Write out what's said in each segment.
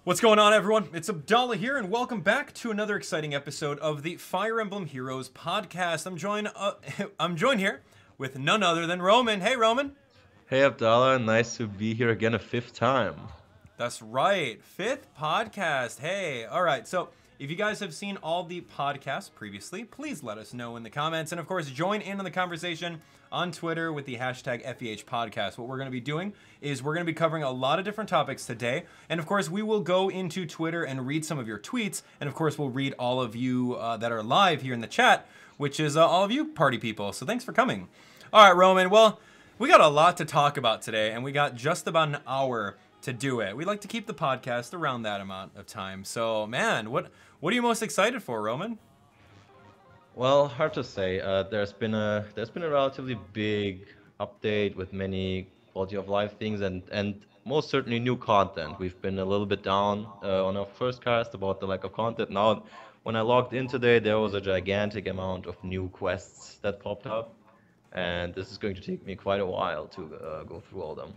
What's going on, everyone? It's Abdallah here, and welcome back to another exciting episode of the Fire Emblem Heroes Podcast. I'm joined here with none other than Roman. Hey, Roman. Hey Abdallah, nice to be here again a fifth time. That's right, fifth podcast. Hey, all right. So, if you guys have seen all the podcasts previously, please let us know in the comments, and of course, join in on the conversation on Twitter with the hashtag FEH Podcast. What we're going to be doing is we're going to be covering a lot of different topics today, and of course, we will go into Twitter and read some of your tweets, and of course, we'll read all of you that are live here in the chat, which is all of you party people. So, thanks for coming. All right, Roman. Well, we got a lot to talk about today, and we got just about an hour to do it. We like to keep the podcast around that amount of time. So, man, what are you most excited for, Roman? Well, hard to say. There's been a relatively big update with many quality of life things and most certainly new content. We've been a little bit down on our first cast about the lack of content. Now, when I logged in today, there was a gigantic amount of new quests that popped up, and this is going to take me quite a while to go through all of them.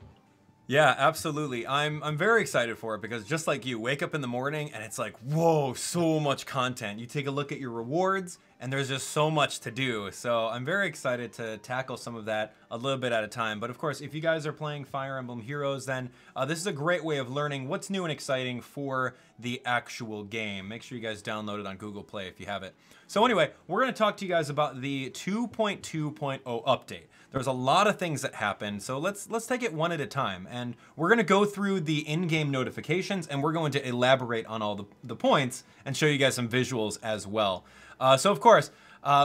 Yeah, absolutely. I'm very excited for it because just like you, wake up in the morning and it's like, whoa, so much content. You take a look at your rewards and there's just so much to do. So I'm very excited to tackle some of that a little bit at a time. But of course, if you guys are playing Fire Emblem Heroes, then this is a great way of learning what's new and exciting for the actual game. Make sure you guys download it on Google Play if you have it. So anyway, we're going to talk to you guys about the 2.2.0 update. There's a lot of things that happen, so let's take it one at a time. And we're going to go through the in-game notifications, and we're going to elaborate on all the points and show you guys some visuals as well. So of course,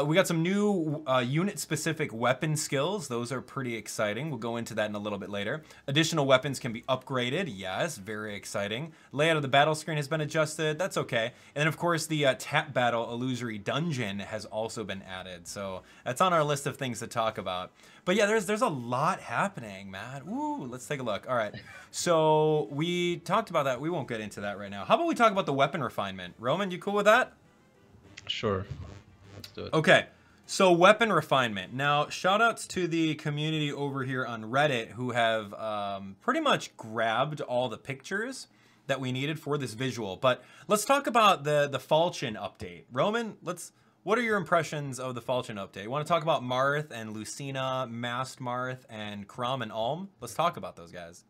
we got some new unit-specific weapon skills. Those are pretty exciting. We'll go into that in a little bit later. Additional weapons can be upgraded. Yes, very exciting. Layout of the battle screen has been adjusted. That's okay. And then, of course, the tap battle illusory dungeon has also been added. So that's on our list of things to talk about. But yeah, there's a lot happening, man. Ooh, let's take a look. All right. So we talked about that. We won't get into that right now. How about we talk about the weapon refinement? Roman, you cool with that? Sure. Let's do it. Okay, so weapon refinement. Now, shoutouts to the community over here on Reddit who have pretty much grabbed all the pictures that we needed for this visual. But let's talk about the Falchion update. Roman, what are your impressions of the Falchion update? You want to talk about Marth and Lucina, Masked Marth, and Krom and Alm? Let's talk about those guys.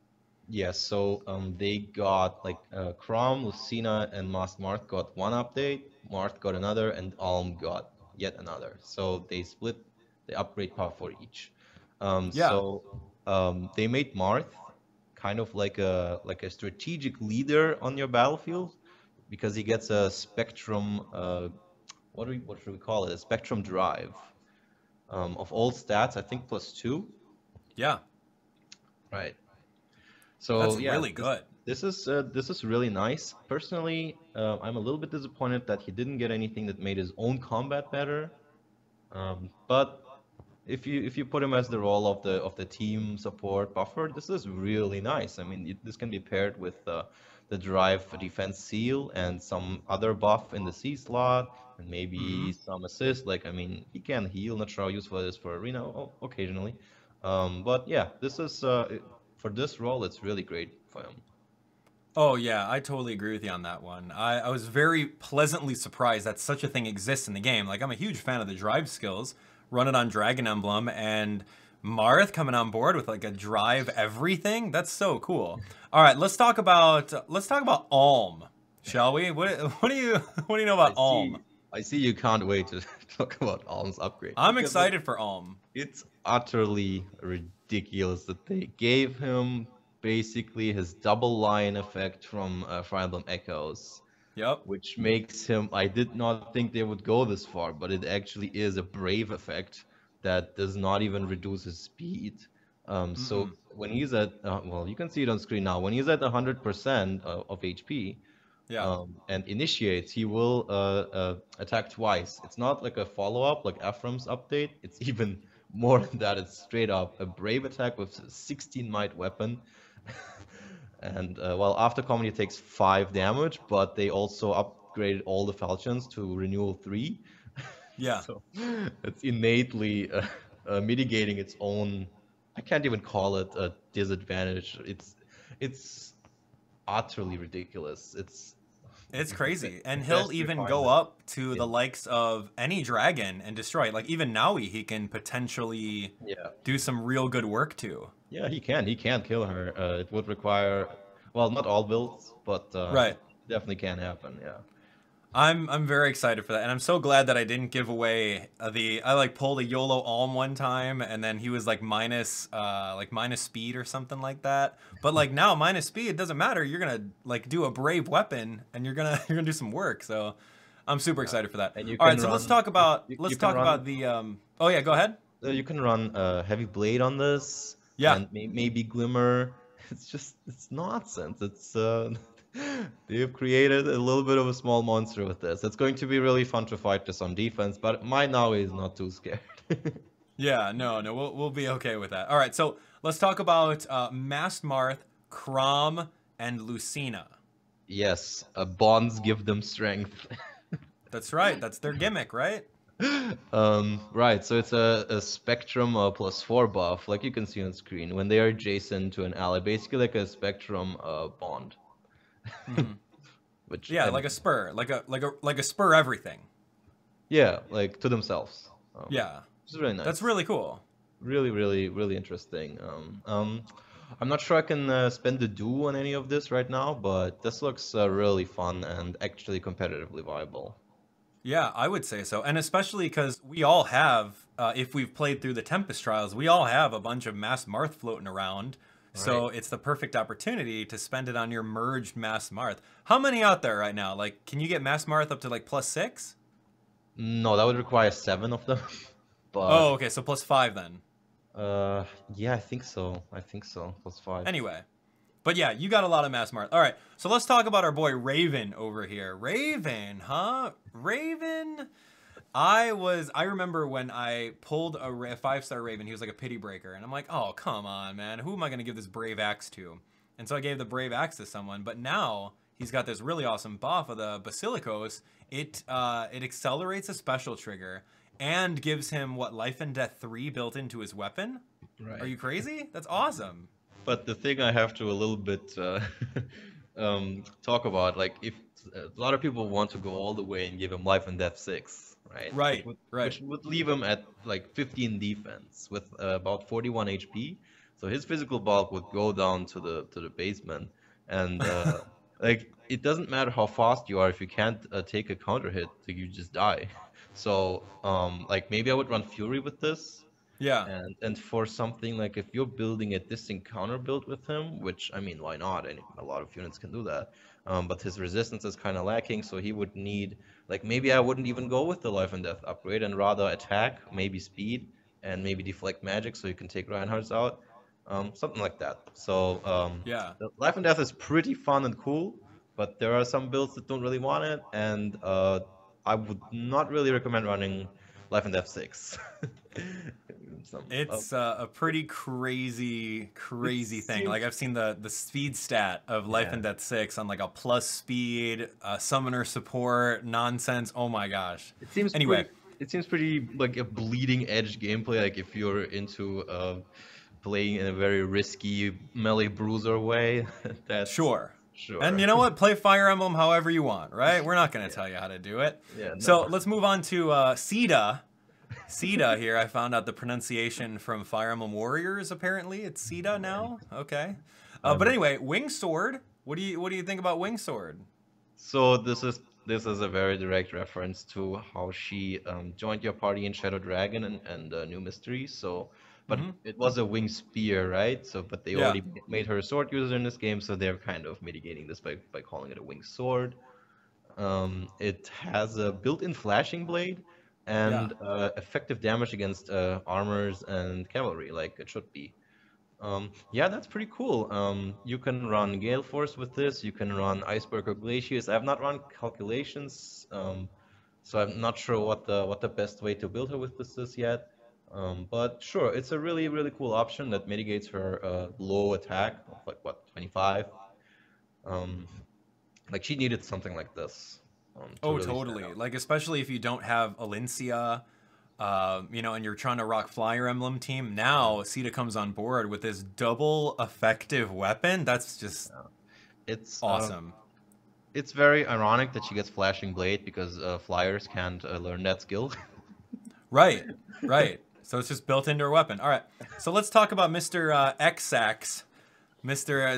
Yes, so they got like Krom, Lucina, and Masked Marth got one update, Marth got another, and Alm got yet another. So they split the upgrade path for each. Yeah. So they made Marth kind of like a strategic leader on your battlefield because he gets a spectrum. What should we call it? A spectrum drive of all stats. I think +2. Yeah. Right. So that's yeah, really good. This is really nice. Personally, I'm a little bit disappointed that he didn't get anything that made his own combat better. But if you put him as the role of the team support buffer, this is really nice. I mean, this can be paired with the drive defense seal and some other buff in the C slot, and maybe some assist. Like, I mean, he can heal. Not sure how useful it is for arena occasionally. But yeah, this is for this role, it's really great for him. Oh yeah, I totally agree with you on that one. I was very pleasantly surprised that such a thing exists in the game. Like, I'm a huge fan of the drive skills. Run it on Dragon Emblem, and Marth coming on board with like a drive everything. That's so cool. All right, let's talk about Alm, shall we? What do you know about Alm? I see you can't wait to talk about Alm's upgrade. I'm excited for Alm. It's utterly ridiculous that they gave him basically his double line effect from Fire Emblem Echoes. Yep. Which makes him, I did not think they would go this far, but it actually is a brave effect that does not even reduce his speed. So when he's at, well, you can see it on screen now, when he's at 100% of HP, yeah, and initiates, he will attack twice. It's not like a follow-up like Ephraim's update, it's even more than that. It's straight up a brave attack with 16 might weapon. And well, after combat it takes 5 damage, but they also upgraded all the falchions to renewal 3. Yeah. So it's innately mitigating its own. I can't even call it a disadvantage. It's utterly ridiculous. It's crazy. And the he'll best even go refinement. up to Yeah. the likes of any dragon and destroy it. Like even Naui, he can potentially Yeah. do some real good work to. Yeah, he can. He can kill her. It would require, well, not all builds, but Right. it definitely can happen. Yeah. I'm very excited for that, and I'm so glad that I didn't give away I like pulled a YOLO Alm one time, and then he was like minus speed or something like that. But like now minus speed, it doesn't matter. You're gonna like do a brave weapon, and you're gonna you're gonna do some work. So I'm super excited for that. And you All right, can so let's run. talk about You can run. the Oh yeah, go ahead. You can run heavy blade on this, Yeah. and maybe glimmer. It's nonsense. They've created a little bit of a small monster with this. It's going to be really fun to fight this on defense, but my Naui is not too scared. Yeah, no, we'll be okay with that. All right, so let's talk about Masked Marth, Crom, and Lucina. Yes, bonds give them strength. That's right. That's their gimmick, right? Right, so it's a spectrum +4 buff, like you can see on screen, when they are adjacent to an ally, basically like a spectrum bond. Which Yeah, I like mean, a spur, like a spur everything. yeah, like to themselves. Yeah, Which is really nice. that's really cool. Really, really, really interesting. I'm not sure I can spend the do on any of this right now, but this looks really fun and actually competitively viable. Yeah, I would say so, and especially because we all have, if we've played through the Tempest Trials, we all have a bunch of Masked Marth floating around. So Right. it's the perfect opportunity to spend it on your merged Masked Marth. How many out there right now? Like, can you get Masked Marth up to like +6? No, that would require 7 of them. Oh, But okay, so +5 then. yeah, I think so. I think so. +5. Anyway. But yeah, you got a lot of Masked Marth. All right, so let's talk about our boy Raven over here. Raven, huh? Raven. I remember when I pulled a 5-star Raven, he was like a pity breaker. And I'm like, oh, come on, man. Who am I going to give this Brave Axe to? And so I gave the Brave Axe to someone. But now he's got this really awesome buff of the Basilicos. It accelerates a special trigger and gives him, what, Life and Death 3 built into his weapon? Right. Are you crazy? That's awesome. But the thing I have to a little bit talk about, like if a lot of people want to go all the way and give him life and death 6, right? Right, right. Which would leave him at like 15 defense with about 41 HP. So his physical bulk would go down to the basement, and like it doesn't matter how fast you are if you can't take a counter hit, like, you just die. So like maybe I would run Fury with this. Yeah. And for something like if you're building a distinct counter build with him, which I mean, why not? And a lot of units can do that. But his resistance is kind of lacking, so he would need like maybe I wouldn't even go with the life and death upgrade and rather attack, maybe speed, and maybe deflect magic so you can take Reinhardt's out, something like that. So Yeah. the life and death is pretty fun and cool, but there are some builds that don't really want it, and I would not really recommend running life and death 6. It's a pretty crazy thing. Like I've seen the speed stat of Life and Death 6 on like a plus speed, summoner support, nonsense. Oh my gosh. It seems Anyway. it seems pretty like a bleeding edge gameplay. Like if you're into playing in a very risky melee bruiser way. That's Sure. Sure. And you know what? Play Fire Emblem however you want, right? We're not going to tell you how to do it. Yeah, So no. let's move on to Sita. Sita here. I found out the pronunciation from Fire Emblem Warriors. Apparently, it's Sita now. Okay. But anyway, Wing Sword. What do you think about Wing Sword? So this is a very direct reference to how she joined your party in Shadow Dragon and New Mystery. So, but it was a wing spear, right? So, but they already made her a sword user in this game, so they're kind of mitigating this by calling it a wing sword. It has a built-in flashing blade and effective damage against armors and cavalry, like it should be. Yeah, that's pretty cool. You can run Gale Force with this. You can run Iceberg or Glacius. I have not run calculations, so I'm not sure what the best way to build her with this is yet. But sure, it's a really really cool option that mitigates her low attack of like what 25. Like she needed something like this. To Oh, really stand totally. out. Like especially if you don't have Alencia, you know, and you're trying to rock Fire Emblem team. Now Sita comes on board with this double effective weapon. That's just It's Awesome. it's very ironic that she gets Flashing Blade because flyers can't learn that skill. Right, right. So it's just built into her weapon. All right. So let's talk about Mr. Xax, Mr.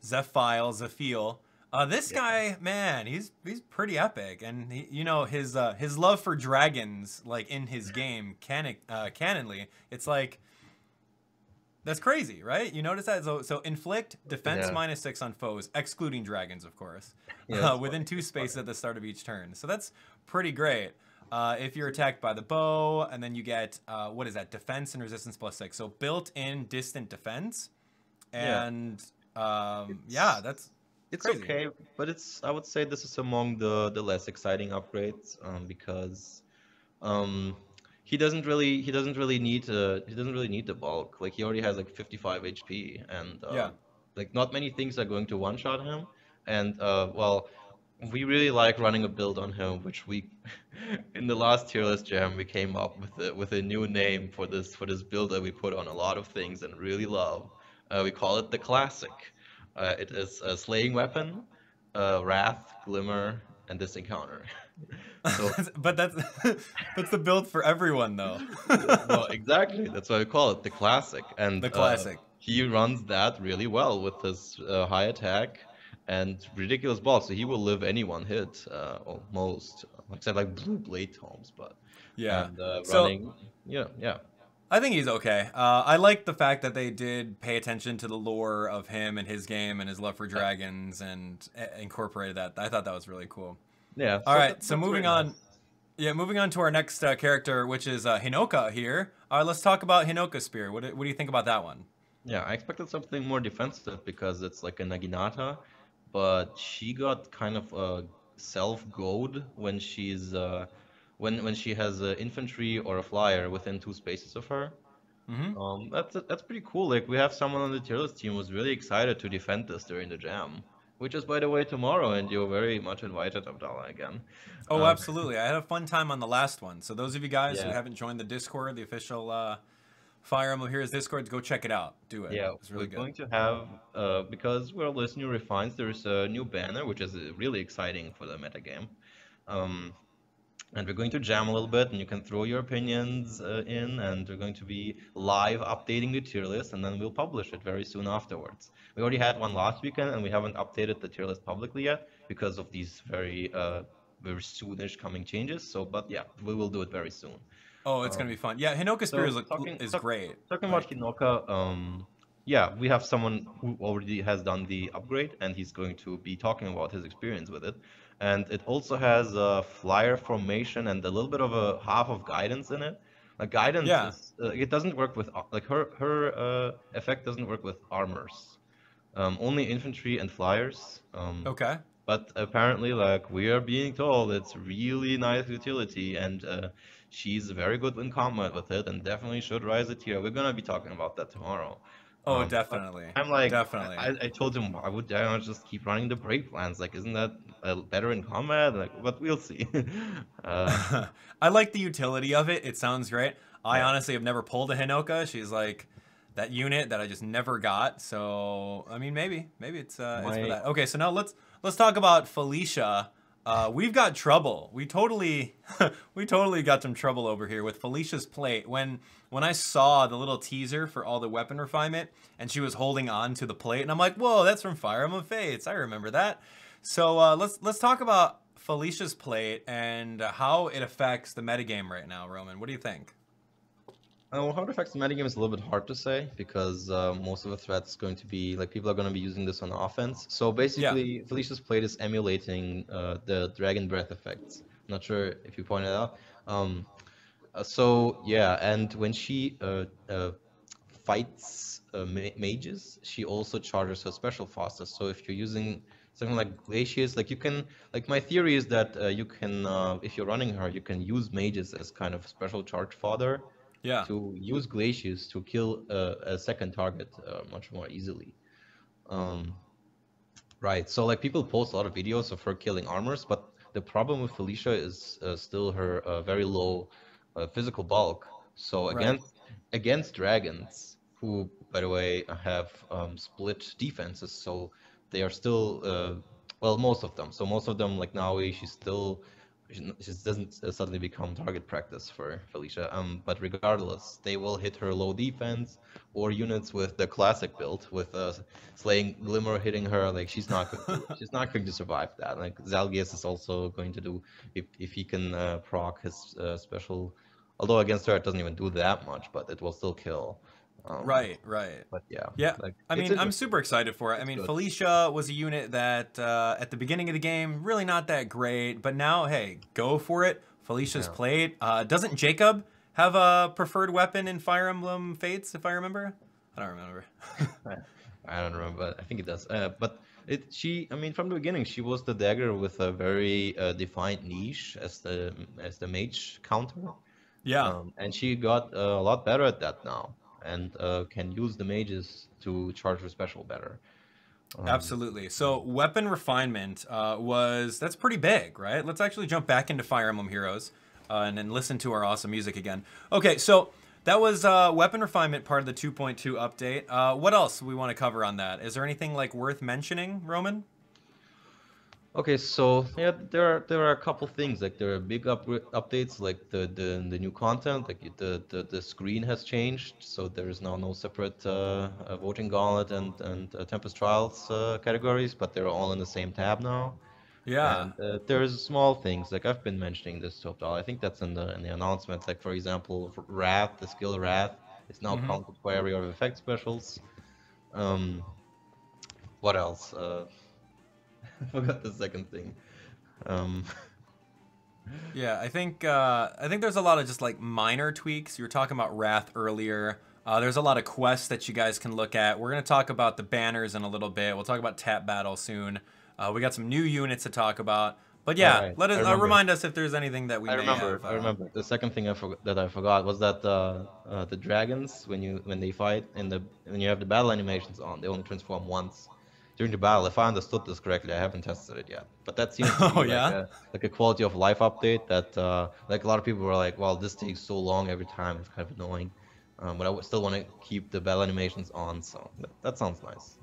Zephyl, Zephyl. This Yeah. guy, man, he's pretty epic, and his love for dragons, like in his game, canonly, it's like that's crazy, right? You notice that? So inflict defense Yeah. -6 on foes, excluding dragons, of course, Yeah, that's within funny. 2 That's spaces funny. at the start of each turn. So that's pretty great. If you're attacked by the bow, and then you get what is that? Defense and resistance +6. So built-in distant defense, Yeah. and yeah, It's that's it's crazy. okay, but it's I would say this is among the less exciting upgrades because um he doesn't really need the bulk. Like he already has like 55 HP and Yeah. like not many things are going to one-shot him. And well, we really like running a build on him, which we in the last tier list jam we came up with a new name for this build that we put on a lot of things and really love. We call it the classic. It is a slaying weapon, wrath, glimmer, and this encounter. So But that's the build for everyone though. well, exactly. That's why we call it the classic. And The classic. he runs that really well with his high attack and ridiculous bulk. So he will live any one hit, almost, except like blue blade tomes. But Yeah. and So running, yeah, yeah, I think he's okay. I like the fact that they did pay attention to the lore of him and his game and his love for yeah. dragons and incorporated that. I thought that was really cool. Yeah, All so right, so that's very moving on. nice. Yeah, moving on to our next character, which is Hinoka here. All right, let's talk about Hinoka Spear. What do you think about that one? Yeah, I expected something more defensive because it's like a Naginata, but she got kind of self-goad when she's when she has infantry or a flyer within 2 spaces of her. Mm-hmm. That's pretty cool. Like we have someone on the tier list team who's really excited to defend this during the jam, which is by the way tomorrow, and you're very much invited, Abdallah, again. Oh, Um, absolutely. I had a fun time on the last one. So those of you guys who yeah, haven't joined the Discord, the official Fire Emblem Heroes Discord, go check it out. Do it. yeah, It's we're really good. going to have because we're there's new refines. There's a new banner, which is really exciting for the metagame. Um, And we're going to jam a little bit, and you can throw your opinions in, and we're going to be live updating the tier list, and then we'll publish it very soon afterwards. We already had one last weekend, and we haven't updated the tier list publicly yet because of these very soonish coming changes. So, but yeah, we will do it very soon. Oh, it's gonna Um, be fun. Yeah, Hinoka Spear so talking is talk, great. talking about Like, Hinoka, yeah, we have someone who already has done the upgrade, and he's going to be talking about his experience with it. And it also has a flyer formation and a little bit of a half of guidance in it. Like guidance yeah. is, it doesn't work with like her effect doesn't work with armors. Only infantry and flyers. Okay. But apparently, like we are being told, it's really nice utility, and she's very good in combat with it, and definitely should rise a tier. We're gonna be talking about that tomorrow. Oh, But definitely. I'm like, Definitely. I told him, why would I not just keep running the break plans? Like, isn't that better in combat? Like, but we'll see. uh, I like the utility of it. It sounds great. I yeah, honestly have never pulled a Hinoka. She's like that unit that I just never got. So I mean, maybe it's for my that. Okay, so now let's talk about Felicia. We've got trouble. We totally we totally got some trouble over here with Felicia's plate. When I saw the little teaser for all the weapon refinement and she was holding on to the plate, and I'm like, whoa, that's from Fire Emblem Fates. I remember that. So let's talk about Felicia's plate and how it affects the metagame right now, Roman. What do you think? Well, how it affects the metagame is a little bit hard to say because most of the threats going to be like people are going to be using this on offense. So Yeah, basically, Felicia's plate is emulating the Dragon Breath effects. Not sure if you pointed out. Um, so yeah, and when she fights mages, she also charges her special faster. So if you're using something like Glacius, like you can, like my theory is that you can, if you're running her, you can use mages as kind of special charge fodder yeah. to use Glacius to kill a second target much more easily. Um, right, so like people post a lot of videos of her killing armors, but the problem with Felicia is still her very low physical bulk. So Right. against dragons, who by the way have split defenses, so they are still well, most of them. So most of them, like Naui, she doesn't suddenly become target practice for Felicia. But regardless, they will hit her low defense or units with the classic build with slaying Glimmer hitting her. Like she's not going to survive that. Like Zalgius is also going to do if he can proc his special. Although against her it doesn't even do that much, but it will still kill. Um, Right, right. but yeah, Yeah, like I it's mean, I'm interesting. super excited for it. I It's mean, good. Felicia was a unit that at the beginning of the game, really not that great, but now, hey, go for it. Felicia's Yeah. played. Doesn't Jacob have a preferred weapon in Fire Emblem Fates, if I remember? I don't remember. I I don't remember, but I think it does. But I mean, from the beginning, she was the dagger with a very defined niche as the mage counter, Yeah. and she got a lot better at that now, and can use the mages to charge her special better. Um, Absolutely. So weapon refinement that's pretty big, right? Let's actually jump back into Fire Emblem Heroes and then listen to our awesome music again. Okay, so that was weapon refinement part of the 2.2 update. What else we want to cover on that? Is there anything like worth mentioning, Roman? Okay, so yeah, there are a couple things like there are big updates like the new content like the screen has changed, so there is now no separate voting gauntlet and Tempest Trials categories, but they're all in the same tab now. Yeah. And there's small things like I've been mentioning this to Abdal. I think that's in the announcements. Like for example, Wrath, the skill Wrath is now Hmm. counted for area of effect specials. Um, what else? I forgot the second thing. Um, Yeah, I think there's a lot of just like minor tweaks. You were talking about Wrath earlier. There's a lot of quests that you guys can look at. We're gonna talk about the banners in a little bit. We'll talk about Tap Battle soon. We got some new units to talk about. But all yeah, right, let I us remember. remind us if there's anything that we may have. I remember. The second thing that I forgot was that the dragons when they fight in the when you have the battle animations on, they only transform once during the battle. If I understood this correctly, I haven't tested it yet. But that seems to Oh be yeah. like a quality of life update that like a lot of people were like, well, this takes so long every time. It's kind of annoying. But I would still want to keep the battle animations on, so that sounds nice.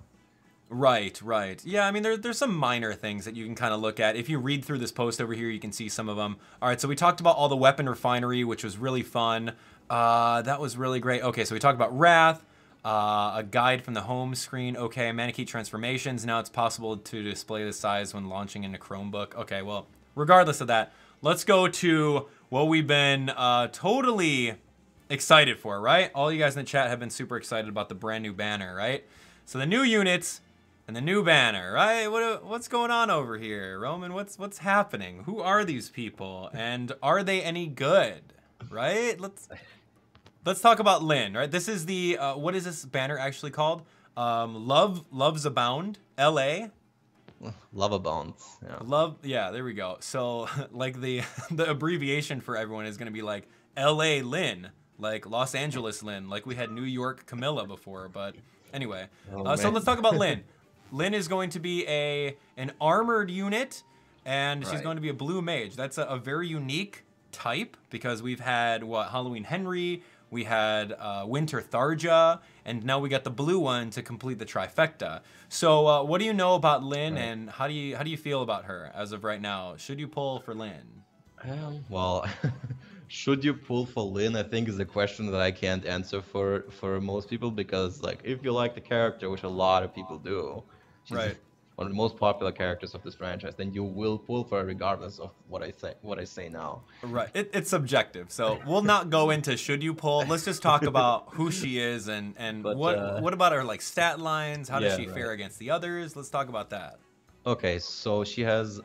Right, right. Yeah, I mean, there's some minor things that you can kind of look at. If you read through this post over here, you can see some of them. All right, so we talked about all the weapon refinery, which was really fun. That was really great. Okay, so we talked about Wrath, a guide from the home screen. Okay, Manakee transformations. Now it's possible to display the size when launching in a Chromebook. Okay, well, regardless of that, let's go to what we've been totally excited for, right? All you guys in the chat have been super excited about the brand new banner, right? So the new units and the new banner, right? What's going on over here, Roman? What's happening? Who are these people, and are they any good? Right? Let's talk about Lynn. Right? This is the what is this banner actually called? Loves Abound, L.A. Lava bounds. Yeah. Love. Yeah, there we go. So like the the abbreviation for everyone is gonna be like L.A. Lynn, like Los Angeles Lynn, like we had New York Camilla before. But anyway, Oh so man. let's talk about Lynn. Lynn is going to be an armored unit, and she's Right. going to be a blue mage. That's a very unique type because we've had what Halloween Henry, we had Winter Tharja, and now we got the blue one to complete the trifecta. So what do you know about Lynn, Right. and how do you feel about her as of right now? Should you pull for Lynn? Well, should you pull for Lynn? I think is a question that I can't answer for most people because like if you like the character, which a lot of people do, she's Right. one of the most popular characters of this franchise, then you will pull for her regardless of what I say now. Right. It's subjective. So we'll not go into should you pull. Let's just talk about who she is and But what about her like stat lines? How does yeah, she fare right. against the others? Let's talk about that. Okay, so she has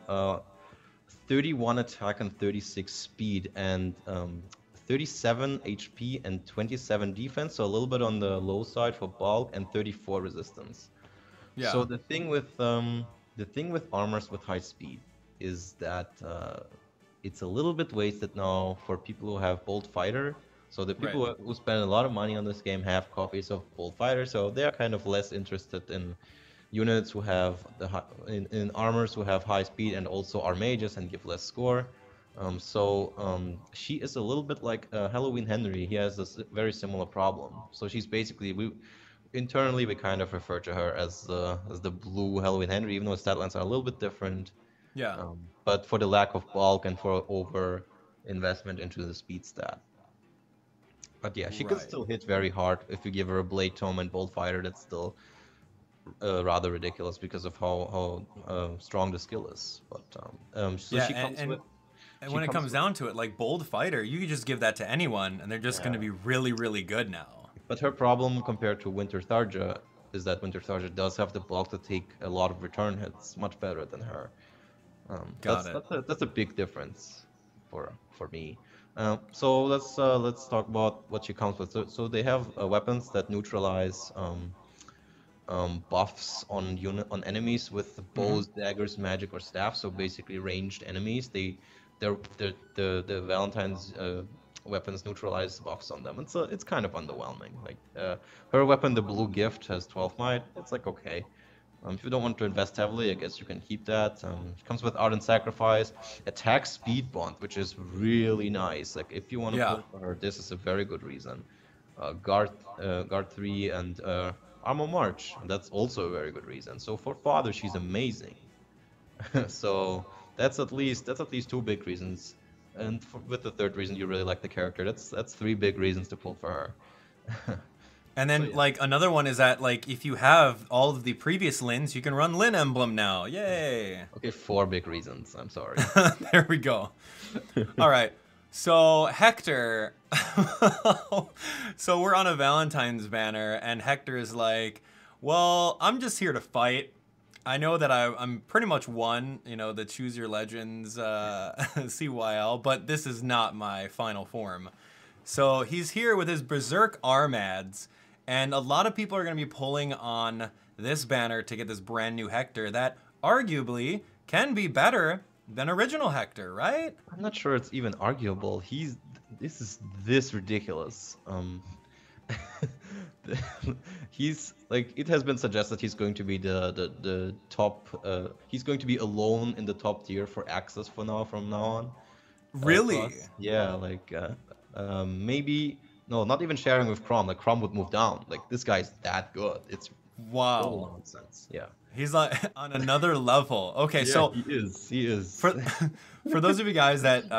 31 attack and 36 speed and 37 HP and 27 defense, so a little bit on the low side for bulk and 34 resistance. So Yeah. the thing with armors with high speed is that it's a little bit wasted now for people who have Bolt Fighter. So the Right. people who spend a lot of money on this game have copies of Bolt Fighter, so they're kind of less interested in units who have in armors who have high speed and also are mages and give less score. She is a little bit like Halloween Henry. He has a very similar problem. So she's basically internally we kind of refer to her as the blue Halloween Henry, even though stat lines are a little bit different. Yeah. But for the lack of bulk and for over investment into the speed stat. But yeah, she could Right. still hit very hard if you give her a Blade Tome and Bolt Fighter. That's still rather ridiculous because of how strong the skill is. But so Yeah, she comes with and she when it comes comes with down to it, like Bold Fighter, you could just give that to anyone, and they're just going to yeah. be really, really good now. But her problem compared to Winter Tharja is that Winter Tharja does have the block to take a lot of return hits, much better than her. Got it. That's a big difference for me. So let's talk about what she comes with. So they have weapons that neutralize buffs on enemies with Hmm. bows, daggers, magic, or staff. So basically ranged enemies. The Valentine's weapons neutralize buffs on them. It's kind of underwhelming. Like her weapon, the Blue Gift, has 12 might. It's like okay. If you don't want to invest heavily, I guess you can keep that. It comes with Ardent Sacrifice, Attack Speed Bond, which is really nice. Like if you want to Yeah. pull for her, this is a very good reason. Guard 3 and Armor March, that's also a very good reason. So for Father, she's amazing. So that's at least two big reasons. And with the third reason, you really like the character. That's three big reasons to pull for her. And So then yeah. like another one is that like if you have all of the previous Lins, you can run Lin Emblem now. Yay! Okay, four big reasons. I'm sorry. There we go. All right. So Hector, so we're on a Valentine's banner, and Hector is like, "Well, I'm just here to fight. I know that I'm pretty much won, the Choose Your Legends CYL, but this is not my final form." So he's here with his Berserk Armads, and a lot of people are going to be pulling on this banner to get this brand new Hector that arguably can be better than original Hector, right? I'm not sure it's even arguable. This is this ridiculous. He's like it has been suggested he's going to be the top. He's going to be alone in the top tier for access from now on. To Really? us. Yeah, like maybe no, not even sharing with Crom. Like Crom would move down. Like this guy's that good. It's total Wow. nonsense. Yeah. He's like on another level. Okay, Yeah, so he is. He is. for for those of you guys that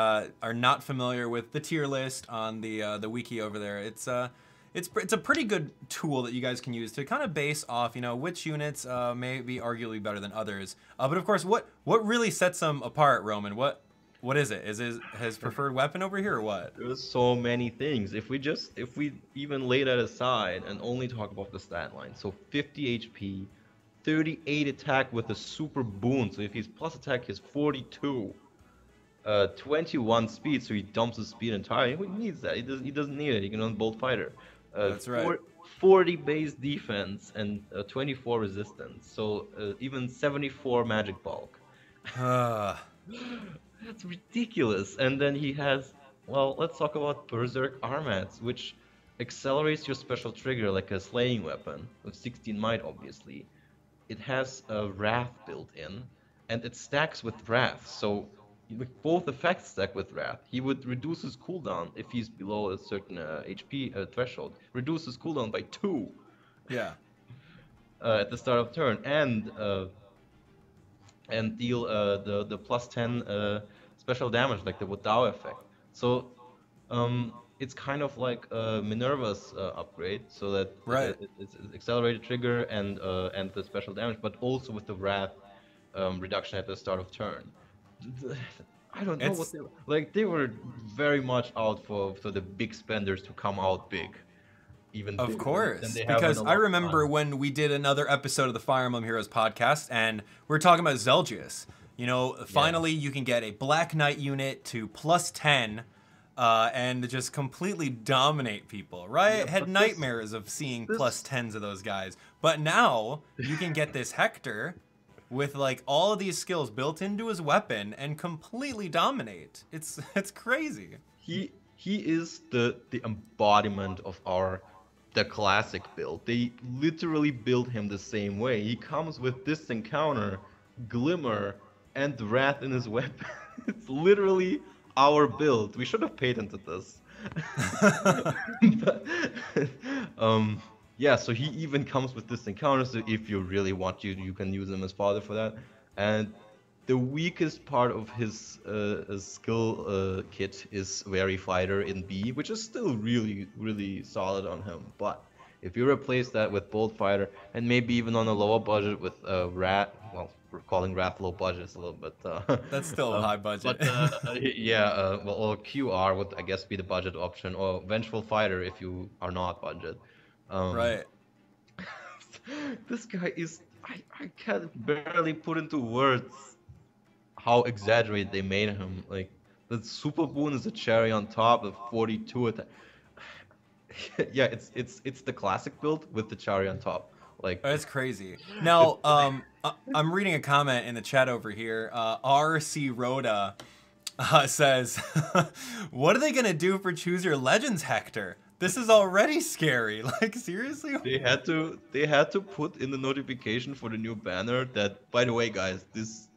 are not familiar with the tier list on the wiki over there, it's a pretty good tool that you guys can use to kind of base off, which units may be arguably better than others. But of course, what really sets them apart, Roman? What is it? Is his preferred weapon over here or what? There's so many things. If we even lay that aside and only talk about the stat line, so 50 HP, 38 attack with a super boon. So if he's plus attack, he's 42. 21 speed, so he dumps his speed entirely. Who needs that? He doesn't need it. He can run Bolt Fighter. That's right. 40 base defense and 24 resistance. So even 74 magic bulk. Uh, That's ridiculous. And then he has, well, let's talk about Berserk Armads, which accelerates your special trigger like a slaying weapon with 16 might, obviously. It has a Wrath built in, and it stacks with Wrath. So with both effects stack with Wrath. He would reduce his cooldown if he's below a certain HP threshold. Reduce his cooldown by 2 yeah. at the start of turn, and deal the plus 10 special damage, like the Wadao effect. So it's kind of like Minerva's upgrade, so that Right. it's accelerated trigger and the special damage, but also with the Wrath reduction at the start of turn. I don't know what It's they were like. They were very much out for the big spenders to come out big, even Of bigger than course, they have in because a I long remember time. when we did another episode of the Fire Emblem Heroes podcast, and we are talking about Zelgius. Yeah. Finally you can get a Black Knight unit to plus 10, and just completely dominate people, Yeah, right? Had but nightmares of seeing plus this 10s of those guys. But now you can get this Hector with like all of these skills built into his weapon and completely dominate. It's crazy. he is the embodiment of the classic build. They literally build him the same way. He comes with this encounter, glimmer, and wrath in his weapon. It's literally our build. We should have patented this. But, um, yeah, so he even comes with this encounter. So if you really want to, you can use him as fodder for that. And the weakest part of his skill kit is Wary Fighter in B, which is still really, really solid on him. But if you replace that with Bolt Fighter and maybe even on a lower budget with Rat, well, we're calling Rat low budget it's a little bit, That's still a high budget. but yeah, well, or QR would I guess be the budget option, or Vengeful Fighter if you are not budget. Um, Right. this guy is I can't barely put into words how exaggerated they made him. Like the super boon is a cherry on top of 42 attack. Yeah, it's the classic build with the cherry on top. Like That's crazy. Now, I'm reading a comment in the chat over here. RC Rhoda says, "What are they gonna do for Choose Your Legends, Hector? This is already scary. Like seriously." they had to put in the notification for the new banner that, by the way, guys, this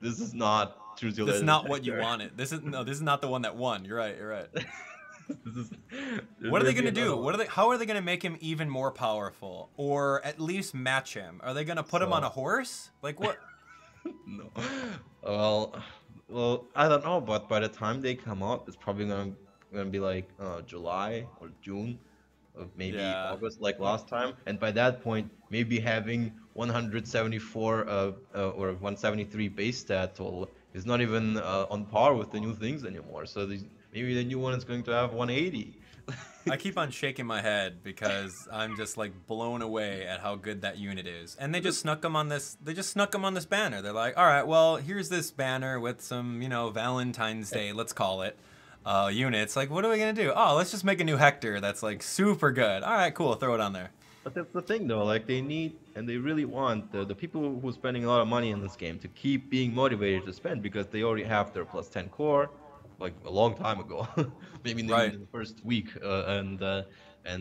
is not Choose Your This is Legends not what you Hector. wanted. This is not the one that won. You're right. You're right. This is, What are they maybe gonna do? another What one. are they? How are they gonna make him even more powerful, or at least match him? Are they gonna put him on a So horse? Like what? no. Well, well, I don't know, but by the time they come out, it's probably gonna be like July or June, or maybe Yeah. August, like last time. And by that point, maybe having 174 or 173 base stat total is not even on par with the new things anymore. So maybe the new one is going to have 180. I keep on shaking my head because I'm just like blown away at how good that unit is. And they just snuck him on this. They just snuck him on this banner. They're like, all right, well, here's this banner with some, Valentine's Day, let's call it, units. Like, what are we gonna do? Oh, let's just make a new Hector that's like super good. All right, cool. Throw it on there. But that's the thing though, like they need and they really want the people who are spending a lot of money in this game to keep being motivated to spend because they already have their plus 10 core, like a long time ago, maybe even Right. in the first week, and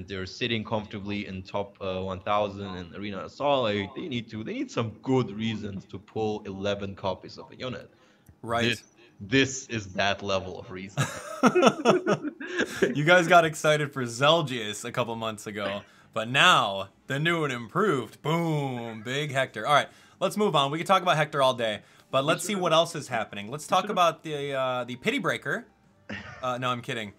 they're sitting comfortably in top 1000 in Arena Assault. Like they need some good reasons to pull 11 copies of a unit. Right. This is that level of reason. You guys got excited for Zelgius a couple months ago, but now the new and improved, boom, big Hector. All right, let's move on. We can talk about Hector all day, but let's see what else is happening. Let's talk about the Pity Breaker. No, I'm kidding.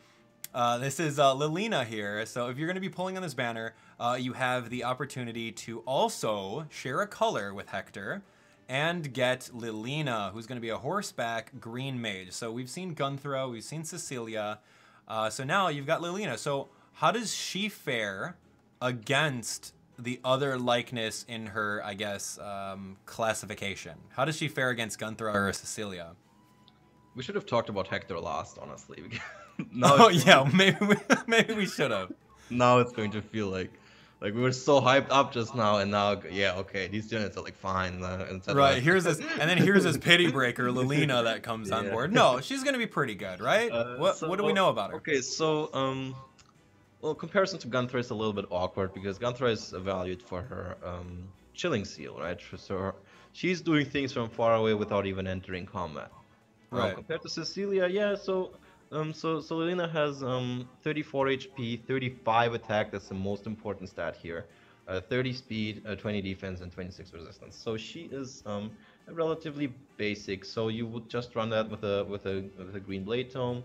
This is Lilina here. So if you're going to be pulling on this banner, you have the opportunity to also share a color with Hector and get Lilina, who's going to be a horseback green mage. So we've seen Gunthro, we've seen Cecilia. So now you've got Lilina. So how does she fare against the other likeness in her, I guess, classification? How does she fare against Gunthro or Cecilia? We should have talked about Hector last, honestly. Oh yeah, maybe we should have. Now it's going to feel like we were so hyped up just now, and now yeah, okay, these units are like fine. Right, here's this, and then here's this pity breaker, Lilina, that comes on Yeah. board. No, she's gonna be pretty good, right? What do we know about her? Okay, so well, comparison to Gunthra is a little bit awkward because Gunthra is valued for her chilling seal, right? So she's doing things from far away without even entering combat. Right. Compared to Cecilia, yeah, so Lilina has 34 HP, 35 attack. That's the most important stat here. 30 speed, 20 defense, and 26 resistance. So she is relatively basic. So you would just run that with a green blade tome,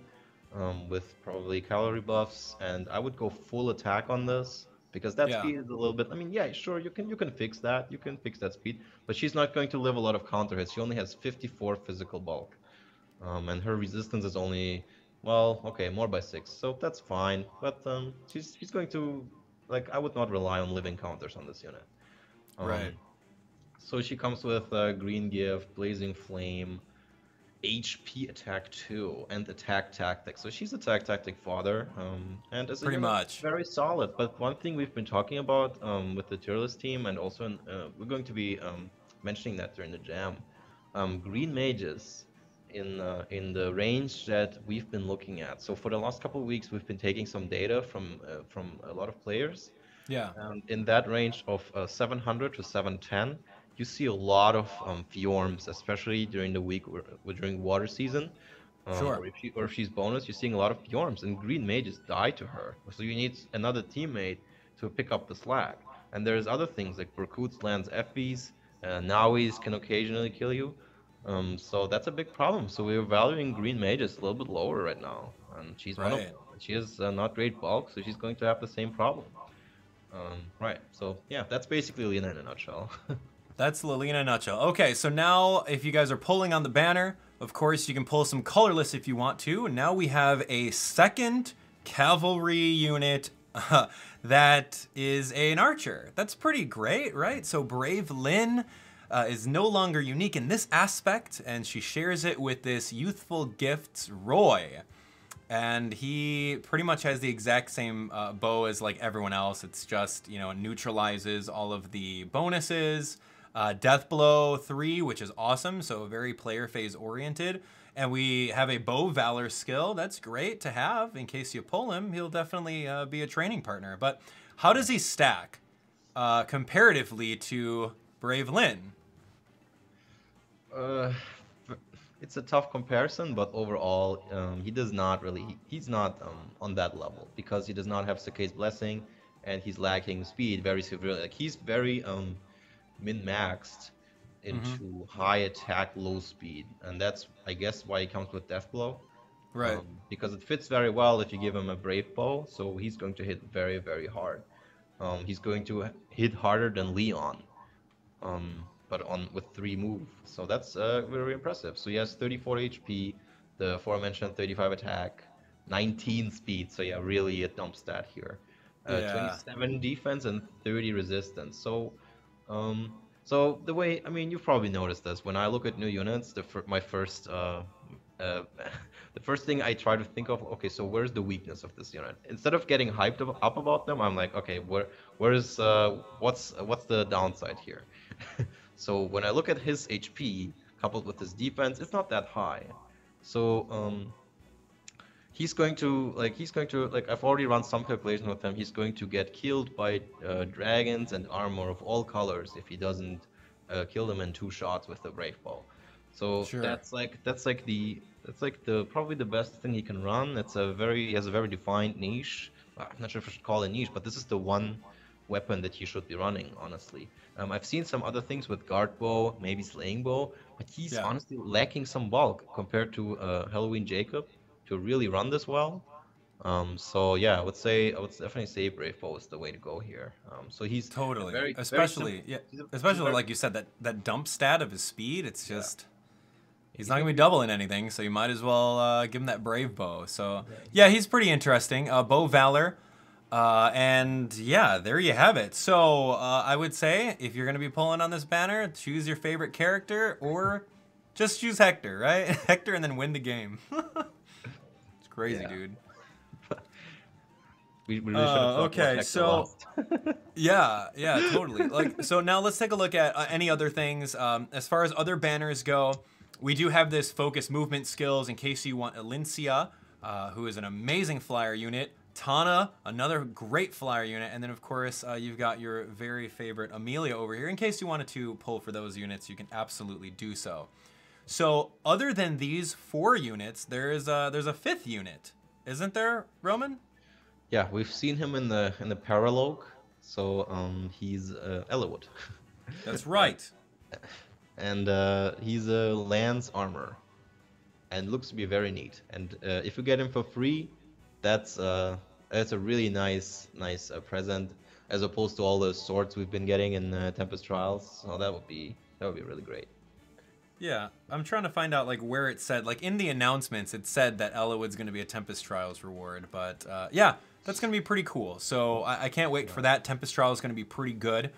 with probably calorie buffs, and I would go full attack on this because that Yeah. speed is a little bit. I mean, yeah, sure, you can fix that. You can fix that speed, but she's not going to live a lot of counter hits. She only has 54 physical bulk. And her resistance is only, well, okay, more by 6, so that's fine. But she's going to, like, I would not rely on living counters on this unit. Right. So she comes with Green Gift, Blazing Flame, HP attack 2, and attack tactic. So she's attack tactic fodder, and as a Pretty unit, much. very solid. But one thing we've been talking about with the tier list team, and also we're going to be mentioning that during the jam, green mages in the range that we've been looking at. So for the last couple of weeks, we've been taking some data from a lot of players. Yeah. In that range of 700 to 710, you see a lot of Fjorms, especially during the week or during water season. Sure. Or if she's bonus, you're seeing a lot of Fjorms, and green mages die to her. So you need another teammate to pick up the slack. And there's other things like Berkut's lands FVs, Nawi's can occasionally kill you. So that's a big problem. So we're valuing green mages a little bit lower right now, and she's one of Right. them. She has not great bulk, so she's going to have the same problem. Right. So yeah, that's basically Lena in a nutshell. That's Lily in a nutshell. Okay, so now if you guys are pulling on the banner, of course you can pull some colorless if you want to. And now we have a second cavalry unit that is an archer. That's pretty great, right? So Brave Lynn is no longer unique in this aspect, and she shares it with this youthful gifts Roy. And he pretty much has the exact same bow as like everyone else. It's just, you know, it neutralizes all of the bonuses. Death Blow 3, which is awesome, so very player phase oriented. And we have a Bow Valor skill. That's great to have in case you pull him. He'll definitely be a training partner. But how does he stack comparatively to Brave Lynn? It's a tough comparison, but overall, he does not really. He's not on that level because he does not have Sake's Blessing, and he's lacking speed very severely. Like he's very min-maxed into high attack, low speed, and that's I guess why he comes with Death Blow. Right. Because it fits very well if you give him a Brave Bow, so he's going to hit very, very hard. He's going to hit harder than Leon, but with 3 move, so that's very impressive. So he has 34 HP, the aforementioned 35 attack, 19 speed, so yeah, really a dump stat here. 27 defense and 30 resistance. So so the way, I mean, you've probably noticed this. When I look at new units, the first thing I try to think of, okay, so where's the weakness of this unit? Instead of getting hyped up about them, I'm like, okay, what's the downside here? So when I look at his HP coupled with his defense, it's not that high. So he's going to I've already run some calculation with him. He's going to get killed by dragons and armor of all colors if he doesn't kill them in 2 shots with the Brave Bow. So Sure. that's the probably the best thing he can run. He has a very defined niche. I'm not sure if I should call it a niche, but this is the one weapon that he should be running, honestly. I've seen some other things with Guard Bow, maybe Slaying Bow, but he's honestly lacking some bulk compared to Halloween Jacob to really run this well. So yeah, I would definitely say Brave Bow is the way to go here. So he's Totally, especially like you said, that dump stat of his speed. It's just he's not gonna be doubling anything, so you might as well give him that Brave Bow. So yeah, he's pretty interesting. Bow Valor, and yeah, there you have it. So I would say if you're gonna be pulling on this banner, choose your favorite character or just choose Hector, right? Hector, and then win the game. It's crazy, dude. We really should have talked about Hector so last. yeah, totally. Like, so now let's take a look at any other things. As far as other banners go, we do have this focus movement skills in case you want Elincia, who is an amazing flyer unit. Tana, another great flyer unit, and then of course you've got your very favorite Amelia over here. In case you wanted to pull for those units, you can absolutely do so. So other than these 4 units, there's a 5th unit, isn't there, Roman? Yeah, we've seen him in the Paralogue, so he's Eliwood. That's right. And he's a Lance armor, and looks to be very neat. And if you get him for free, that's a really nice present, as opposed to all the swords we've been getting in Tempest Trials. So that would be really great. Yeah, I'm trying to find out like where it said, like in the announcements, it said that Eliwood's going to be a Tempest Trials reward, but yeah, that's going to be pretty cool. So I can't wait for that. Tempest Trials is going to be pretty good.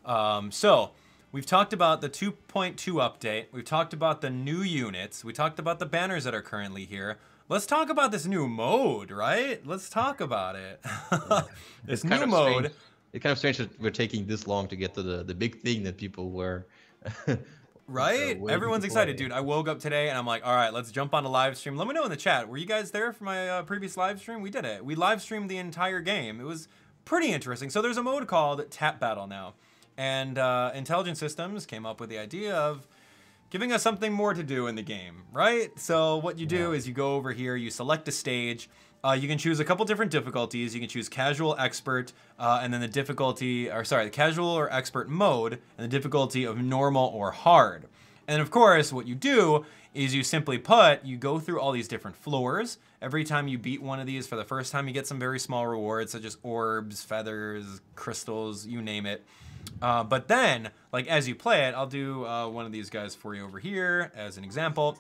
So we've talked about the 2.2 update. We've talked about the new units. We talked about the banners that are currently here. Let's talk about this new mode, right? Let's talk about it. This new mode. It's kind of strange that we're taking this long to get to the big thing that people were. Right? Everyone's excited, dude. I woke up today and I'm like, all right, let's jump on a live stream. Let me know in the chat. Were you guys there for my previous live stream? We did it. We live streamed the entire game. It was pretty interesting. So there's a mode called Tap Battle now. And Intelligent Systems came up with the idea of giving us something more to do in the game, right? So what you do is you go over here, you select a stage. You can choose a couple different difficulties. You can choose casual, expert, and then the casual or expert mode, and the difficulty of normal or hard. And of course, what you do is you go through all these different floors. Every time you beat one of these for the first time, you get some very small rewards, such as orbs, feathers, crystals, you name it. But then, like as you play it, I'll do one of these guys for you over here as an example.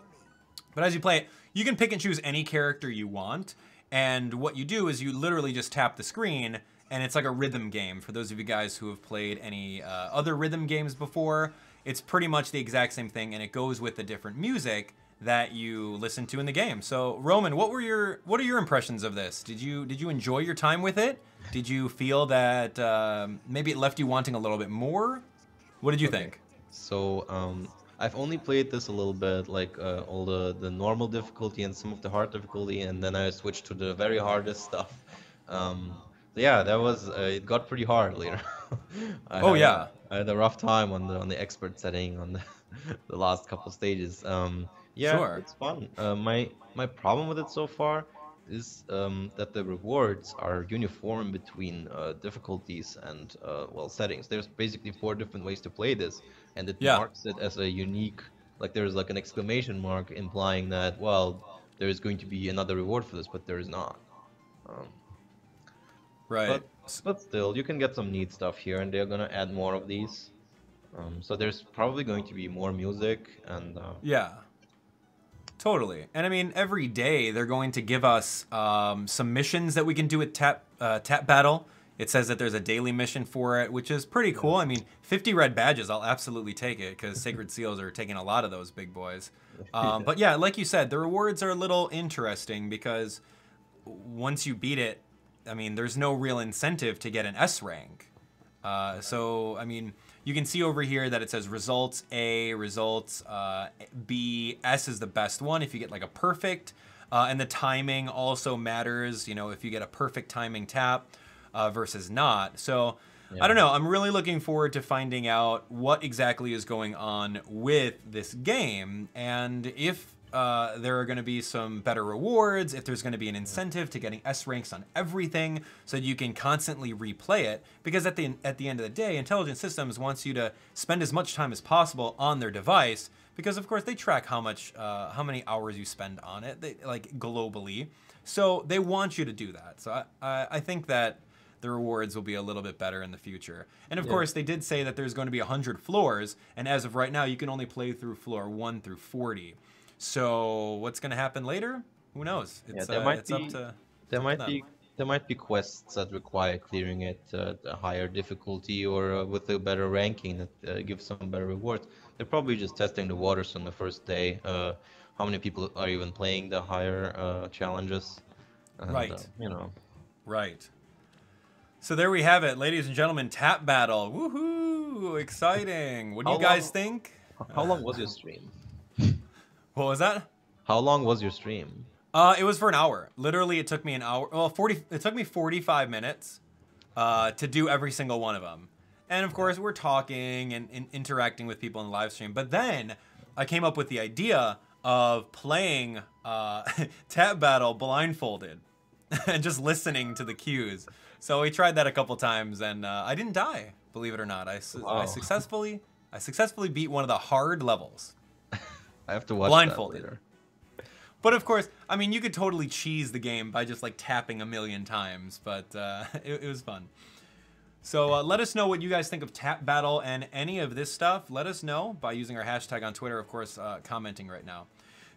But as you play it, you can pick and choose any character you want. And what you do is you literally just tap the screen, and it's like a rhythm game. For those of you guys who have played any other rhythm games before, it's pretty much the exact same thing, and it goes with the different music that you listen to in the game. So, Roman, what are your impressions of this? Did you enjoy your time with it? Did you feel that maybe it left you wanting a little bit more? What did you think? So, I've only played this a little bit, like all the normal difficulty and some of the hard difficulty, and then I switched to the very hardest stuff. Yeah, that was it got pretty hard later. I had a rough time on the expert setting on the last couple stages. Yeah, Sure. it's fun. My problem with it so far is that the rewards are uniform between difficulties and settings. There's basically 4 different ways to play this, and it Yeah. marks it as a unique, like there's like an exclamation mark implying that there is going to be another reward for this, but there is not. Right. But still, you can get some neat stuff here, and they're gonna add more of these. So there's probably going to be more music and Yeah. Totally. And I mean, every day they're going to give us some missions that we can do with Tap Battle. It says that there's a daily mission for it, which is pretty cool. I mean, 50 red badges, I'll absolutely take it, because Sacred Seals are taking a lot of those big boys. But yeah, like you said, the rewards are a little interesting, because once you beat it, I mean, there's no real incentive to get an S rank. So, I mean, you can see over here that it says results A, results B, S is the best one if you get like a perfect. And the timing also matters, you know, if you get a perfect timing tap versus not. So, I don't know. I'm really looking forward to finding out what exactly is going on with this game, and if there are going to be some better rewards, if there's going to be an incentive to getting S ranks on everything so that you can constantly replay it, because at the end of the day, Intelligent Systems wants you to spend as much time as possible on their device, because of course they track how many hours you spend on it, like globally. So they want you to do that. So I think that the rewards will be a little bit better in the future. And of course, they did say that there's going to be 100 floors, and as of right now, you can only play through floor 1 through 40. So what's going to happen later? Who knows? It's, there might be quests that require clearing it at a higher difficulty or with a better ranking that gives some better rewards. They're probably just testing the waters on the first day. How many people are even playing the higher challenges? And, right. You know. Right. So there we have it, ladies and gentlemen. Tap Battle. Woohoo! Exciting. What do you guys think? How long was your stream? What was that? How long was your stream? It was for an hour. Literally, it took me an hour. Well, it took me 45 minutes to do every single one of them. And of course, we're talking and interacting with people in the live stream. But then I came up with the idea of playing Tap Battle blindfolded and just listening to the cues. So we tried that a couple times, and I didn't die, believe it or not. I successfully beat one of the hard levels. I have to watch blindfolded. That later. But of course, I mean, you could totally cheese the game by just like tapping a million times, but it was fun. So let us know what you guys think of Tap Battle and any of this stuff. Let us know by using our hashtag on Twitter, of course, commenting right now.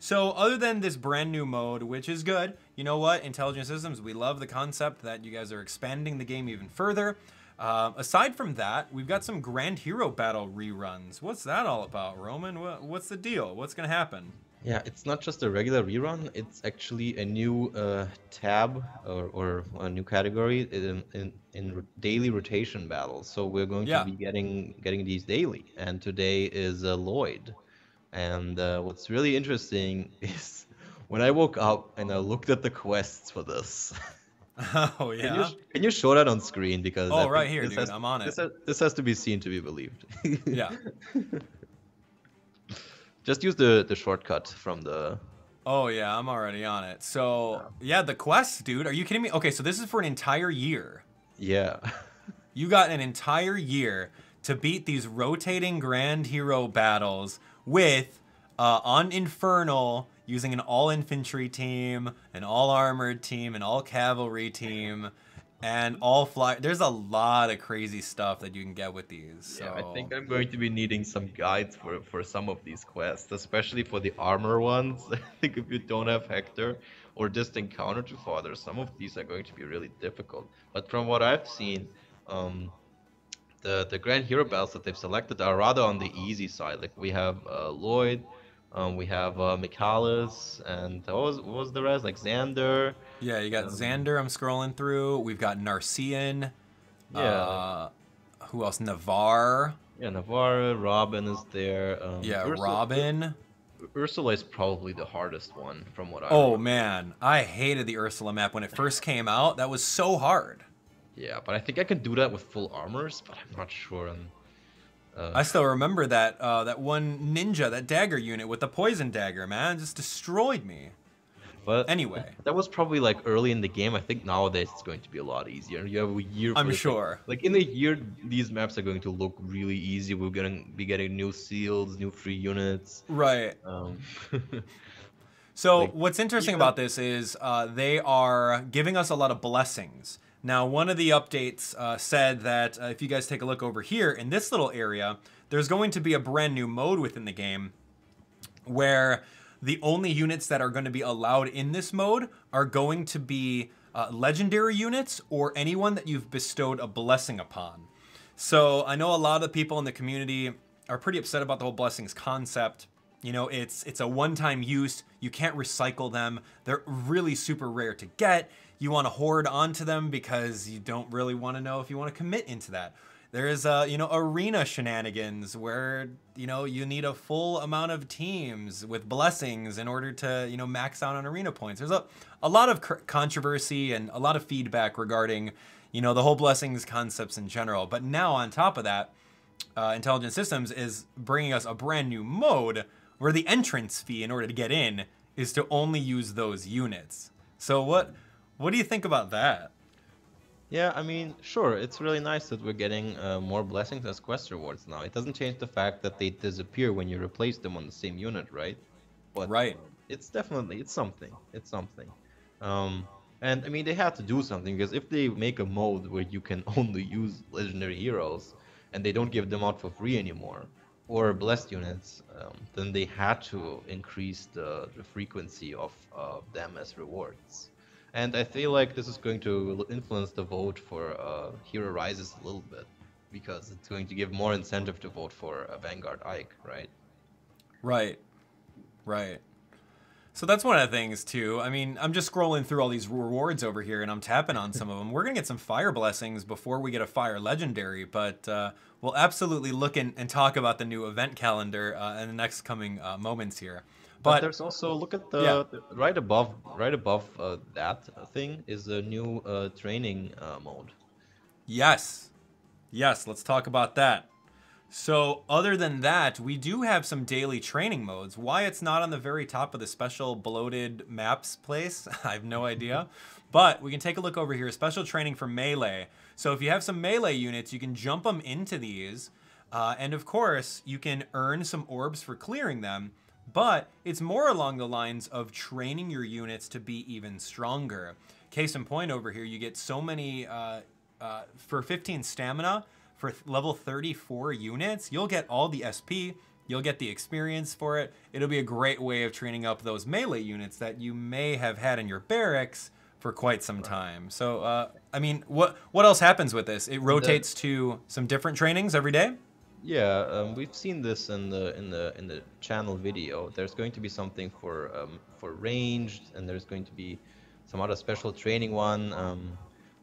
So other than this brand new mode, which is good, you know what, Intelligent Systems, we love the concept that you guys are expanding the game even further. Aside from that, we've got some Grand Hero Battle reruns. What's that all about, Roman? What's the deal? What's going to happen? Yeah, it's not just a regular rerun, it's actually a new tab or a new category in daily rotation battles. So we're going to be getting these daily, and today is Lloyd. And what's really interesting is when I woke up and I looked at the quests for this. Oh yeah. Can you show that on screen, because right here, dude. I'm on it. This has to be seen to be believed. Yeah. Just use the shortcut from the. Oh yeah, I'm already on it. So yeah, the quest, dude. Are you kidding me? Okay, so this is for an entire year. Yeah. You got an entire year to beat these rotating grand hero battles with on Infernal using an all infantry team, an all armored team, an all cavalry team, and all fly. There's a lot of crazy stuff that you can get with these. Yeah, I think So I'm going to be needing some guides for some of these quests, especially for the armor ones. I think if you don't have Hector or just encounter two fathers, some of these are going to be really difficult. But from what I've seen, um, the Grand Hero battles that they've selected are rather on the easy side. Like we have Lloyd, we have Michalis, and what was the rest? Like Xander. yeah, you got Um, Xander. I'm scrolling through. We've got Narcian. yeah, Who else? Navarre. yeah, Navarre, Robin is there. Yeah, Robin. Ursula is probably the hardest one from what I Oh remember. man, I hated the Ursula map when it first came out. That was so hard. Yeah, but I think I can do that with full armors, but I'm not sure. I still remember that that one ninja, that dagger unit with the poison dagger, man, just destroyed me. But Anyway, that was probably like early in the game. I think nowadays it's going to be a lot easier. You have a year. I'm for this. sure. Like in a year, these maps are going to look really easy. We're gonna be getting new seals, new free units. Right. Um, So like what's interesting even about this is they are giving us a lot of blessings. Now, one of the updates said that if you guys take a look over here in this little area, there's going to be a brand new mode within the game where the only units that are going to be allowed in this mode are going to be legendary units or anyone that you've bestowed a blessing upon. So I know a lot of people in the community are pretty upset about the whole blessings concept. You know, it's a one-time use. You can't recycle them. They're really super rare to get. You want to hoard onto them because you don't really want to know if you want to commit into that. There's arena shenanigans where you need a full amount of teams with blessings in order to max out on arena points. There's a lot of controversy and a lot of feedback regarding the whole blessings concepts in general. But now on top of that, Intelligent Systems is bringing us a brand new mode where the entrance fee in order to get in is to only use those units. So what do you think about that? Yeah, I mean, sure, it's really nice that we're getting more blessings as quest rewards now. It doesn't change the fact that they disappear when you replace them on the same unit, right? But Right. it's definitely it's something. It's something. And I mean, they have to do something because if they make a mode where you can only use legendary heroes and they don't give them out for free anymore, or blessed units, then they had to increase the frequency of them as rewards. And I feel like this is going to influence the vote for Hero Rises a little bit, because it's going to give more incentive to vote for Vanguard Ike, right? Right. Right. So that's one of the things too. I mean, I'm just scrolling through all these rewards over here and I'm tapping on some of them. We're going to get some fire blessings before we get a fire legendary, but we'll absolutely look and talk about the new event calendar in the next coming moments here. But But there's also, look at yeah. the right above that thing is a new training mode. Yes. Yes, let's talk about that. So other than that, we do have some daily training modes. Why it's not on the very top of the special bloated maps place, I have no idea. But we can take a look over here. Special training for melee. So if you have some melee units, you can jump them into these. And of course, you can earn some orbs for clearing them. But it's more along the lines of training your units to be even stronger. Case in point over here, you get so many, for 15 stamina, for level 34 units, you'll get all the SP, you'll get the experience for it. It'll be a great way of training up those melee units that you may have had in your barracks for quite some time. So, I mean, what else happens with this? It rotates to some different trainings every day? Yeah, we've seen this in the channel video. There's going to be something for ranged, and there's going to be some other special training one.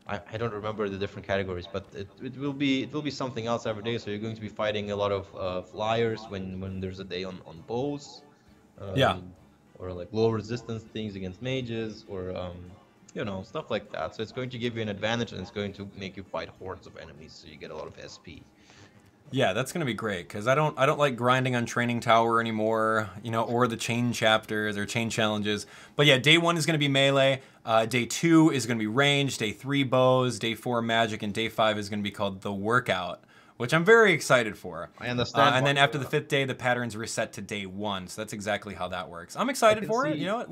I don't remember the different categories, but it will be something else every day. So you're going to be fighting a lot of flyers when there's a day on bows, Yeah. or like low resistance things against mages, or stuff like that. So it's going to give you an advantage, and it's going to make you fight hordes of enemies, so you get a lot of SP. Yeah, that's gonna be great because I don't like grinding on training tower anymore, you know, or the chain chapters or chain challenges. But yeah, day 1 is gonna be melee. Day 2 is gonna be range. Day 3 bows. Day 4 magic, and day 5 is gonna be called the workout, which I'm very excited for. I understand. And Why, then after the 5th day, the patterns reset to day 1. So that's exactly how that works. I'm I excited can for it. see. You know what?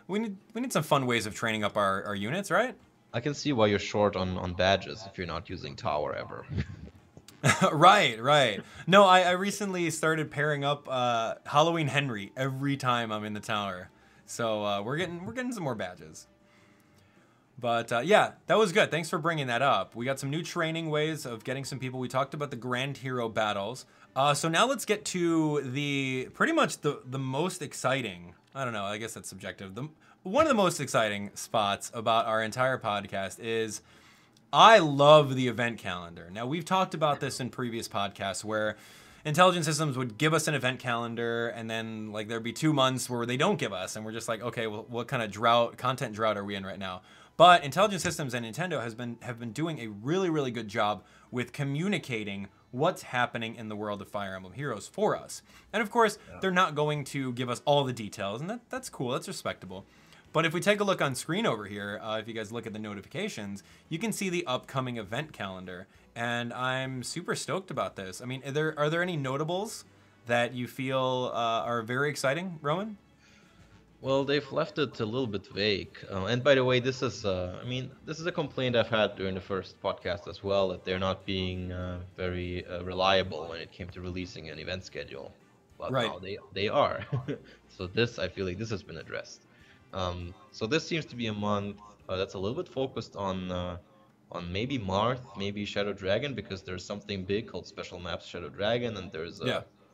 We need some fun ways of training up our units, right? I can see why you're short on badges if you're not using tower ever. Right. No, I recently started pairing up Halloween Henry every time I'm in the tower. So we're getting some more badges. But yeah, that was good. Thanks for bringing that up. We got some new training ways of getting some people. We talked about the grand hero battles. So now let's get to the pretty much the most exciting. I don't know. I guess that's subjective. One of the most exciting spots about our entire podcast is I love the event calendar. Now, we've talked about this in previous podcasts where Intelligent Systems would give us an event calendar and then like there'd be 2 months where they don't give us and we're just like, okay, well, what kind of content drought are we in right now? But Intelligent Systems and Nintendo have been doing a really good job with communicating what's happening in the world of Fire Emblem Heroes for us. And of course, they're not going to give us all the details, and that's cool, that's respectable. But if we take a look on screen over here, if you guys look at the notifications, you can see the upcoming event calendar. And I'm super stoked about this. I mean, are there any notables that you feel are very exciting, Roman? Well, they've left it a little bit vague. And by the way, this is, this is a complaint I've had during the first podcast as well, that they're not being very reliable when it came to releasing an event schedule. But Right. now they are. So I feel like this has been addressed. So this seems to be a month that's a little bit focused on maybe Marth, maybe Shadow Dragon, because there's something big called Special Maps Shadow Dragon, and there's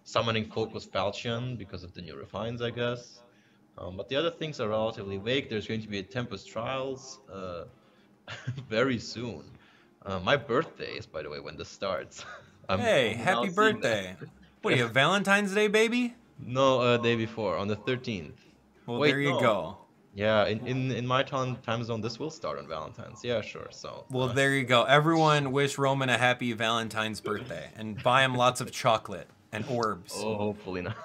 Summoning Focus Falchion because of the new refines, I guess. But the other things are relatively vague. There's going to be a Tempest Trials very soon. My birthday is, by the way, when this starts. Hey, I'm happy now seeing birthday. What are you, Valentine's Day, baby? No, day before, on the 13th. Well, Wait, there you no. go. Yeah, in my time zone, this will start on Valentine's. Yeah, sure. So. Well, there you go. Everyone wish Roman a happy Valentine's birthday and buy him lots of chocolate and orbs. Oh, hopefully not.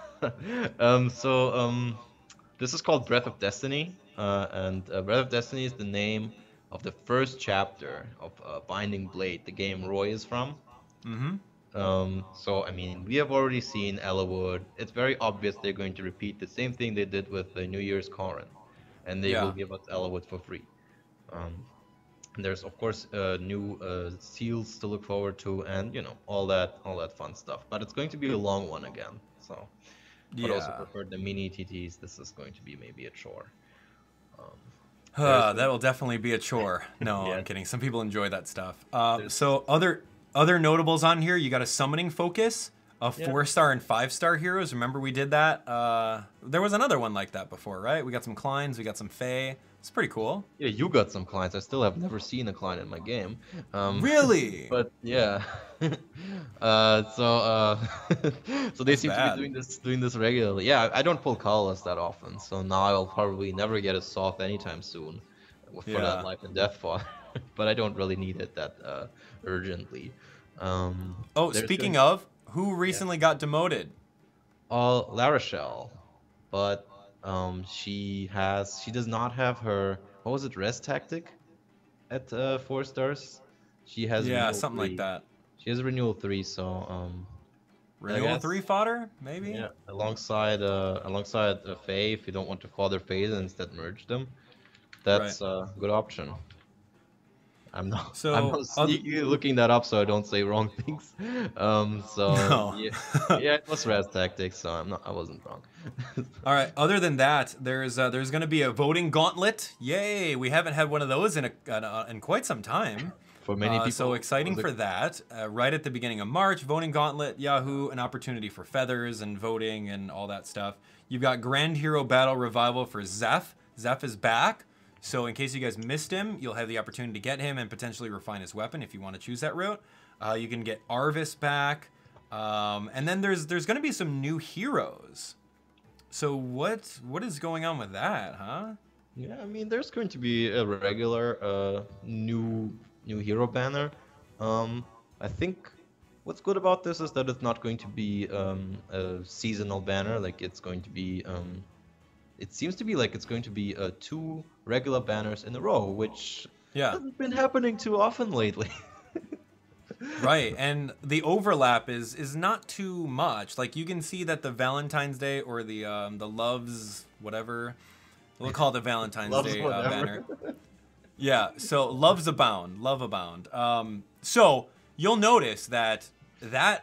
This is called Breath of Destiny, and Breath of Destiny is the name of the first chapter of Binding Blade, the game Roy is from. Mm-hmm. So, I mean, we have already seen Ellawood. It's very obvious they're going to repeat the same thing they did with the New Year's Corrin, and they will give us Ellawood for free. And there's of course new seals to look forward to, and you know all that fun stuff. But it's going to be a long one again. So, but also for the mini TTs, this is going to be maybe a chore. That'll definitely be a chore. No, I'm kidding. Some people enjoy that stuff. So other notables on here, you got a summoning focus, a 4-star and 5-star heroes. Remember we did that? There was another one like that before, right? We got some Kleins, we got some Feh. It's pretty cool. Yeah, you got some Kleins. I still have never seen a Klein in my game. Really? But yeah. So they seem to be doing this regularly. Yeah, I don't pull Colors that often, so now I'll probably never get a Soth anytime soon for that life and death fought. But I don't really need it that urgently. Speaking of, who recently got demoted? Larachelle, but she does not have her, what was it, rest tactic at 4 stars. She has something 3. Like that. She has renewal 3, so renewal 3 fodder maybe. Yeah, alongside Feh, if you don't want to fodder Feh and instead merge them, that's a good option. I'm not sneaky looking that up so I don't say wrong things. It was Raz Tactics, so I wasn't wrong. All right. Other than that, there's going to be a voting gauntlet. Yay! We haven't had one of those in quite some time. For many people. So exciting for that. Right at the beginning of March, voting gauntlet, Yahoo, an opportunity for feathers and voting and all that stuff. You've got Grand Hero Battle Revival for Zeph. Zeph is back. So in case you guys missed him, you'll have the opportunity to get him and potentially refine his weapon if you want to choose that route. You can get Arvis back. And then there's going to be some new heroes. So what is going on with that, huh? Yeah, I mean, there's going to be a regular new hero banner. I think What's good about this is that it's not going to be a seasonal banner. Like it's going to be, it seems to be like it's going to be two regular banners in a row, which Yeah. hasn't been happening too often lately. Right, and the overlap is not too much. Like you can see that the Valentine's Day or the Loves whatever, we'll call it the Valentine's Loves Day whatever. banner. Yeah, so loves abound, love abound. So you'll notice that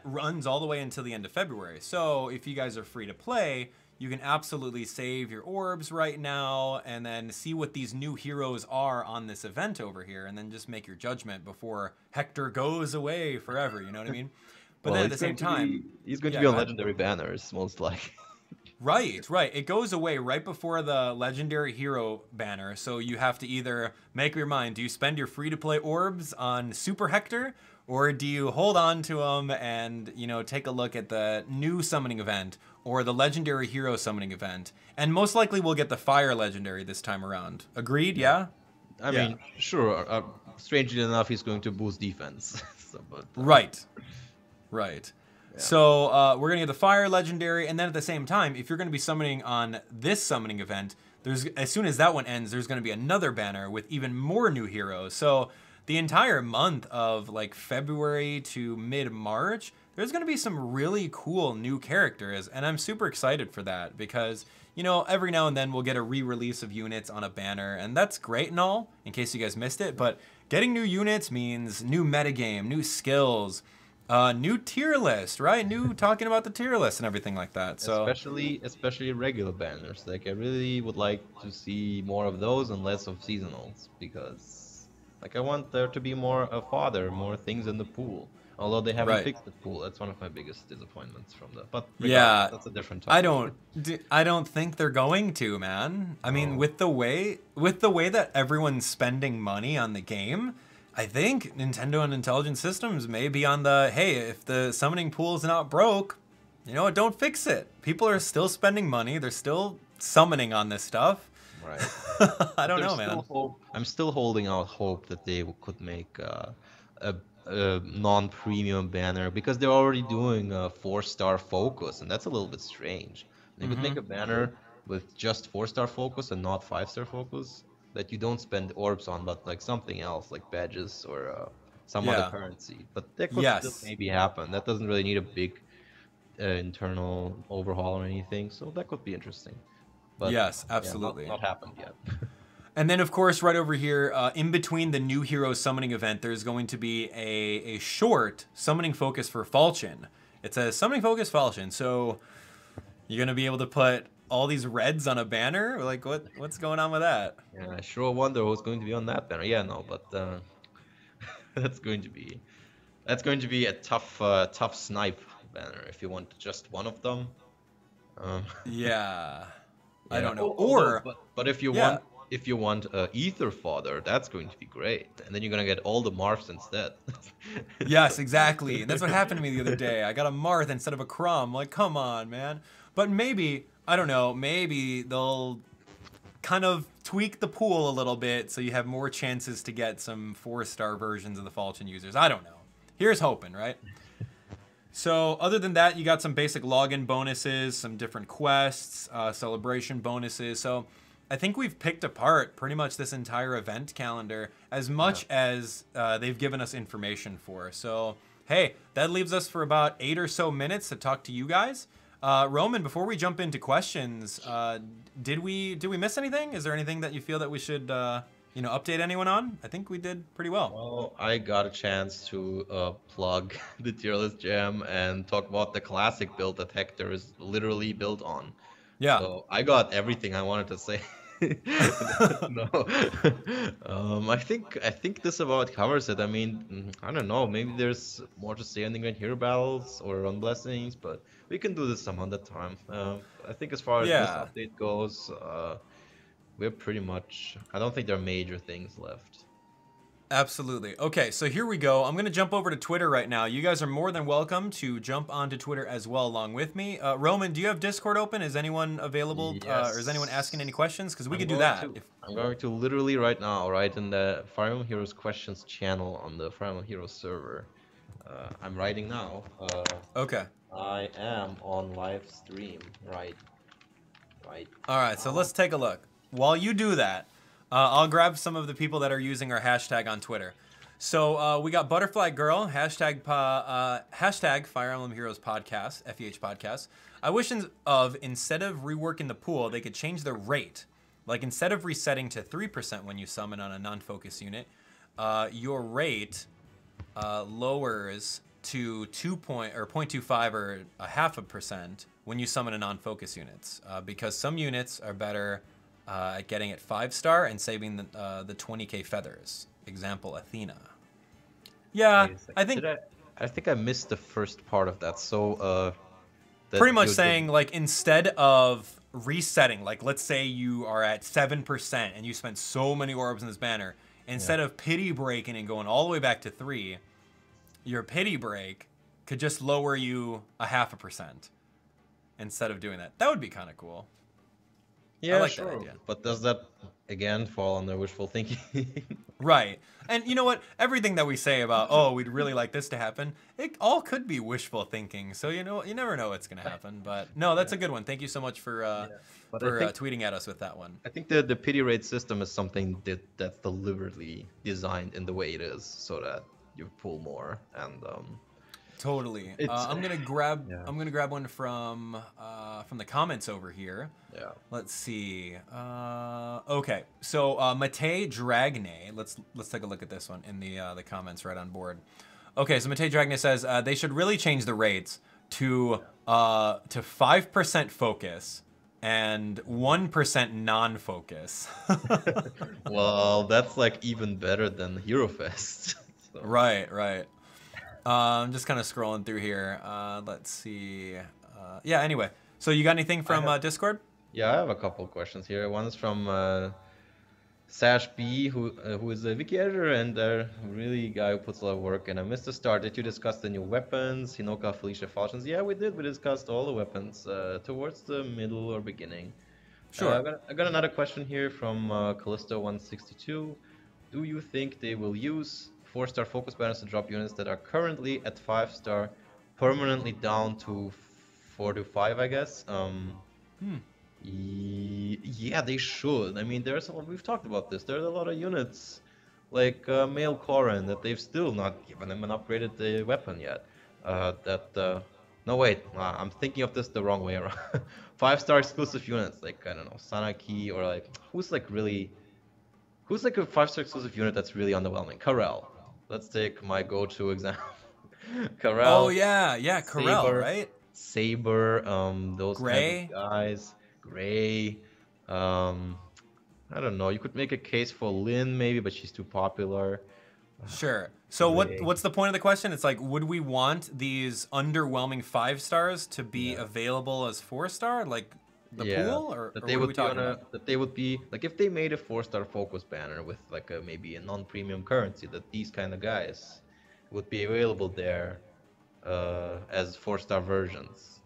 runs all the way until the end of February. So if you guys are free to play, you can absolutely save your orbs right now and then see what these new heroes are on this event over here and then just make your judgment before Hector goes away forever, you know what I mean? But then at the same time... he's going to Yeah, be on go ahead. legendary banners, most likely. Right. It goes away right before the Legendary Hero banner, so you have to either make up your mind, do you spend your free-to-play orbs on Super Hector, or do you hold on to them and, you know, take a look at the new summoning event, or the Legendary Hero summoning event? And most likely we'll get the Fire Legendary this time around. Agreed, yeah? I Yeah. mean, sure. Strangely enough, he's going to boost defense. Right. So we're gonna get the Fire Legendary, and then at the same time, if you're gonna be summoning on this summoning event, as soon as that one ends, there's gonna be another banner with even more new heroes. So the entire month of like February to mid-March, there's gonna be some really cool new characters, and I'm super excited for that because, you know, every now and then we'll get a re-release of units on a banner, and that's great and all, in case you guys missed it, but getting new units means new metagame, new skills, new tier list, right? Talking about the tier list and everything like that. So especially regular banners. Like I really would like to see more of those and less of seasonals because, like, I want there to be more fodder, more things in the pool. Although they haven't Right. fixed the pool, that's one of my biggest disappointments from the. But Yeah, regardless, that's a different topic. I don't think they're going to, man. I mean, No. with the way that everyone's spending money on the game, I think Nintendo and Intelligent Systems may be on the, hey, if the summoning pool is not broke, you know what, don't fix it. People are still spending money. They're still summoning on this stuff. Right. I don't know, There's man. still hope. I'm still holding out hope that they could make a non-premium banner because they're already doing a 4-star focus, and that's a little bit strange. They could make a banner with just 4-star focus and not 5-star focus that you don't spend orbs on, but like something else, like badges or some Yeah. other currency. But that could Yes. still maybe happen. That doesn't really need a big internal overhaul or anything, so that could be interesting. But Yes, yeah, absolutely. not happened yet. And then, of course, right over here, in between the new hero summoning event, there's going to be a short summoning focus for Falchion. It's a summoning focus Falchion, so you're going to be able to put all these reds on a banner? Like, what's going on with that? Yeah, I sure wonder who's going to be on that banner. Yeah, no, but that's going to be a tough snipe banner if you want just one of them. Yeah. I Yeah. don't know. Although, Or, but if you yeah. want ether fodder, that's going to be great, and then you're gonna get all the Marths instead. yes, exactly. And that's what happened to me the other day. I got a Marth instead of a Crumb. Like, come on, man. But maybe, I don't know, maybe they'll kind of tweak the pool a little bit so you have more chances to get some 4-star versions of the Falchion users. I don't know. Here's hoping, right? So other than that, you got some basic login bonuses, some different quests, celebration bonuses. So I think we've picked apart pretty much this entire event calendar as much as they've given us information for. So, hey, that leaves us for about 8 or so minutes to talk to you guys. Roman, before we jump into questions, did we miss anything? Is there anything that you feel that we should update anyone on? I think we did pretty well. Well, I got a chance to plug the tier list jam and talk about the classic build that Hector is literally built on. Yeah. So I got everything I wanted to say. No. I think this about covers it. I mean, I don't know. Maybe there's more to say on the Grand Hero battles or on blessings, but we can do this some other time. I think as far as this update goes, we're pretty much. I don't think there are major things left. Absolutely. Okay, so here we go. I'm going to jump over to Twitter right now. You guys are more than welcome to jump onto Twitter as well along with me. Roman, do you have Discord open? Is anyone available or is anyone asking any questions? Because we could do that. I'm going to literally right now, right in the Fire Emblem Heroes questions channel on the Fire Emblem Heroes server. I'm writing now. Okay. I am on live stream right All right, so now. let's take a look. While you do that, I'll grab some of the people that are using our hashtag on Twitter. So we got Butterfly Girl, hashtag Fire Emblem Heroes Podcast, FEH Podcast. I wish instead of reworking the pool, they could change the rate. Like instead of resetting to 3% when you summon on a non-focus unit, your rate lowers to 0.25 or a half a percent when you summon a non-focus units, because some units are better at getting it 5-star and saving the 20k feathers. Example, Athena. Yeah, Wait a second. I think I think I missed the first part of that. So that pretty much saying like instead of resetting, like let's say you are at 7% and you spent so many orbs in this banner, instead of pity breaking and going all the way back to 3, your pity break could just lower you a half a percent instead of doing that. That would be kind of cool. Yeah, I like sure. that idea. But does that again fall under wishful thinking? Right. And you know what? Everything that we say about, oh, we'd really like this to happen, it all could be wishful thinking. So, you know, you never know what's going to happen. But no, that's a good one. Thank you so much for tweeting at us with that one. I think the pity rate system is something that's deliberately designed in the way it is, so that you pull more. And Totally. I'm gonna grab one from the comments over here. Yeah. Let's see. Okay. So Mate Dragne. Let's take a look at this one in the comments right on board. Okay. So Mate Dragne says they should really change the rates to 5% focus and 1% non-focus. Well, that's like even better than Hero Fest. So. Right. I'm just kind of scrolling through here. Let's see. Yeah, anyway. So you got anything from Discord? Yeah, I have a couple of questions here. One is from Sash B, who is a wiki editor and a really guy who puts a lot of work in. I missed the start. Did you discuss the new weapons, Hinoka, Felicia, Falchions? Yeah, we did. We discussed all the weapons towards the middle or beginning. Sure. I got another question here from Callisto162. Do you think they will use 4-star focus banners to drop units that are currently at 5-star permanently down to 4 to 5, I guess? Yeah, they should. I mean, we've talked about this. There's a lot of units like Male Koran that they've still not given them an upgraded weapon yet. No, wait, I'm thinking of this the wrong way around. 5-star exclusive units like, I don't know, Sanaki, or like, who's like a 5-star exclusive unit that's really underwhelming? Karel. Let's take my go-to example. Karel. Oh yeah, Karel, Saber, right? Saber, those Gray. kind of guys. Gray. I don't know. You could make a case for Lynn maybe, but she's too popular. Sure. So what's the point of the question? It's like, would we want these underwhelming 5 stars to be available as 4-star, like the pool, or that what they are would we be talking about? that they would be like, if they made a 4-star focus banner with like maybe a non-premium currency, that these kind of guys would be available there as 4-star versions.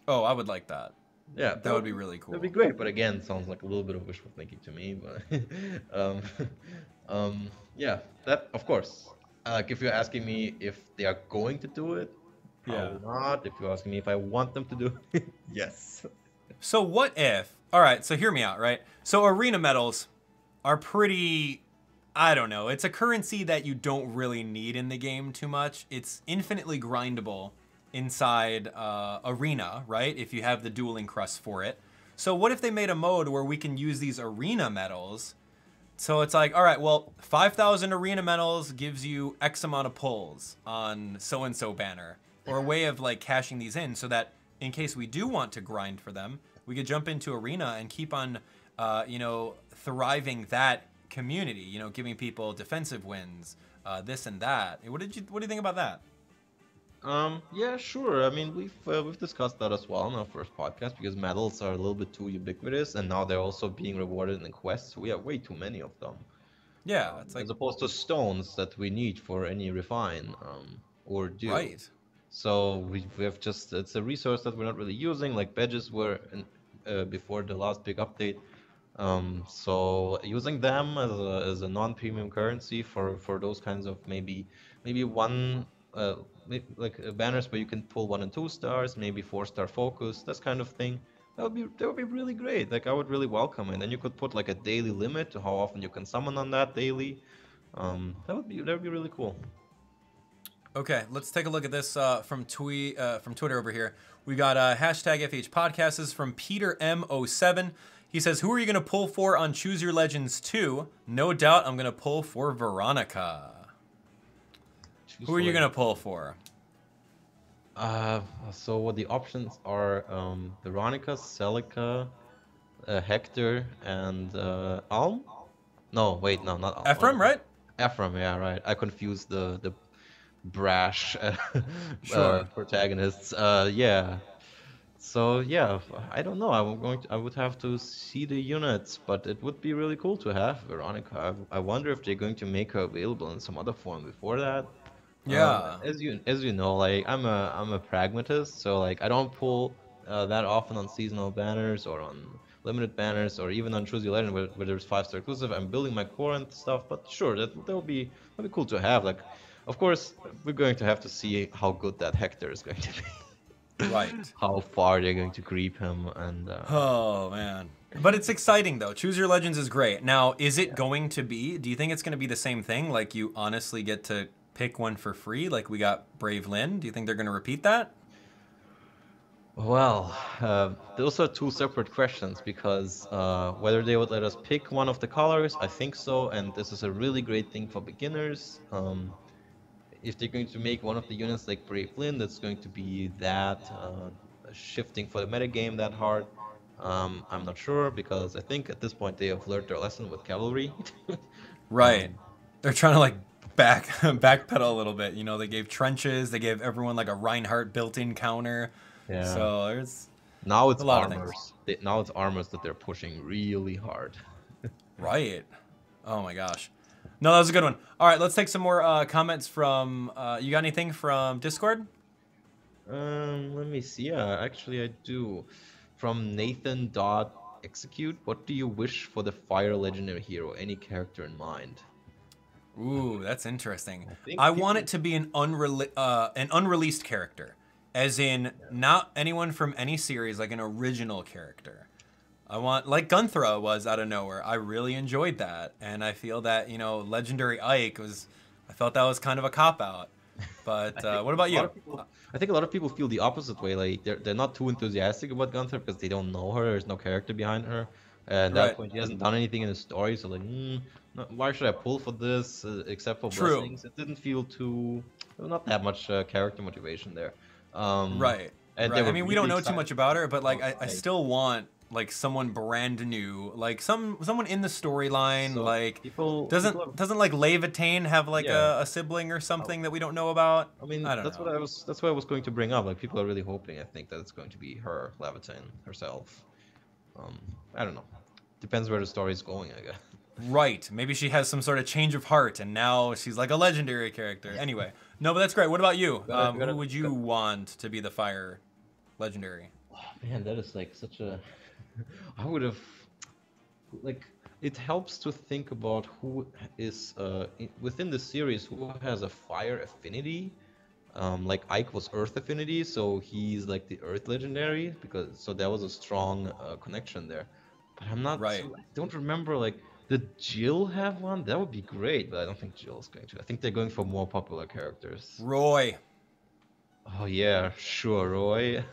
Oh, I would like that. Yeah, That would be really cool. That'd be great, but again, sounds like a little bit of wishful thinking to me. But yeah, that of course. Like if you're asking me if they are going to do it, probably not. If you're asking me if I want them to do it, yes. So what if? All right, so hear me out, right? So arena medals are pretty, I don't know. It's a currency that you don't really need in the game too much. It's infinitely grindable inside arena, right? If you have the dueling crust for it. So what if they made a mode where we can use these arena medals? So it's like, all right, well, 5,000 arena medals gives you X amount of pulls on so-and-so banner, or a way of like cashing these in so that in case we do want to grind for them, we could jump into arena and keep on, thriving that community, giving people defensive wins, this and that. What do you think about that? Yeah, sure. I mean, we've discussed that as well in our first podcast, because medals are a little bit too ubiquitous, and now they're also being rewarded in quests. We have way too many of them. Yeah, it's like, as opposed to stones that we need for any refine or do. Right. So we've just, it's a resource that we're not really using, like badges were before the last big update. So using them as a non-premium currency for those kinds of maybe one banners where you can pull 1 and 2 stars, maybe 4-star focus, this kind of thing. That would be really great. Like I would really welcome it. And you could put like a daily limit to how often you can summon on that daily. That would be really cool. Okay, let's take a look at this from Twitter over here. We got hashtag FH Podcast. This is from Peter M07. He says, "Who are you going to pull for on Choose Your Legends 2? No doubt I'm going to pull for Veronica." Who are you going to pull for? So what the options are Veronica, Celica, Hector, and Alm? No, wait, no, not Alm. Ephraim, right? Ephraim, yeah, right. I confused the brash protagonists. Yeah. So yeah, I don't know. I would have to see the units, but it would be really cool to have Veronica. I wonder if they're going to make her available in some other form before that. Yeah. As you know, like I'm a pragmatist, so like I don't pull that often on seasonal banners or on limited banners or even on Choose Your Legend where there's 5-star exclusive. I'm building my core and stuff, but sure, that'll be cool to have. Like, of course, we're going to have to see how good that Hector is going to be. Right. How far they're going to creep him and. Oh man. But it's exciting though. Choose Your Legends is great. Now, is it going to be? Do you think it's going to be the same thing? Like you honestly get to pick one for free, like we got Brave Lynn? Do you think they're going to repeat that? Well, those are two separate questions because whether they would let us pick one of the colors, I think so, and this is a really great thing for beginners. If they're going to make one of the units like Brave Lynn, that's going to be that shifting for the metagame that hard. I'm not sure because I think at this point they have learned their lesson with cavalry. Right. They're trying to like backpedal a little bit. You know, they gave trenches, they gave everyone like a Reinhardt built-in counter. Yeah. So there's now it's a lot armors. Now it's armors that they're pushing really hard. Right. Oh my gosh. No, that was a good one. All right, let's take some more comments from. You got anything from Discord? Let me see. Yeah, actually I do. From Nathan.execute. What do you wish for the Fire Legendary Hero? Any character in mind? Ooh, that's interesting. I want it to be an unreleased character, as in not anyone from any series, like an original character. I want, like Gunthra was out of nowhere. I really enjoyed that, and I feel that, you know, Legendary Ike was. I felt that was kind of a cop out. But what about you? I think a lot of people feel the opposite way. Like they're not too enthusiastic about Gunthra because they don't know her. There's no character behind her. And at that point, he hasn't done anything in the story. So like, why should I pull for this except for blessings? It didn't feel too, not that much character motivation there. Right. And I mean, we don't know too much about her, but like, I still want like someone brand new, like someone in the storyline, so like doesn't like Levitain have like a sibling or something that we don't know about? I mean, that's what I was going to bring up. Like people are really hoping, I think, that it's going to be her, Levitain herself. I don't know. Depends where the story is going, I guess. Right. Maybe she has some sort of change of heart, and now she's like a legendary character. Anyway, no, but that's great. What about you? Who would you want to be the Fire Legendary? Oh, man, that is like such a. I would have. Like, it helps to think about who is within the series who has a fire affinity. Like Ike was Earth affinity, so he's like the Earth legendary so there was a strong connection there. But I'm not. Right. I don't remember like. Did Jill have one? That would be great, but I don't think Jill's going to. I think they're going for more popular characters. Roy. Oh yeah, sure, Roy.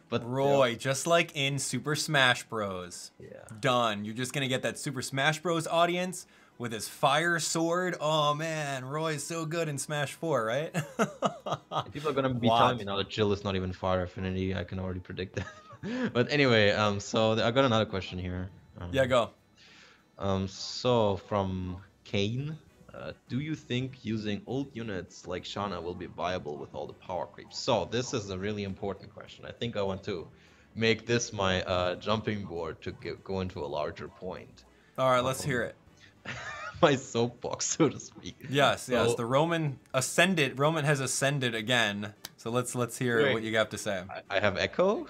But Roy, just like in Super Smash Bros. Yeah. Done. You're just gonna get that Super Smash Bros. Audience with his fire sword. Oh man, Roy's so good in Smash 4, right? People are gonna be telling me now that Jill is not even fire affinity. I can already predict that. But anyway, so I got another question here. Yeah, go. So from Kane, do you think using old units like Shana will be viable with all the power creeps? So this is a really important question. I think I want to make this my jumping board to go into a larger point. All right, let's hear it. My soapbox, so to speak. Yes, yes. The Roman has ascended again. So let's hear what you have to say. I have echo?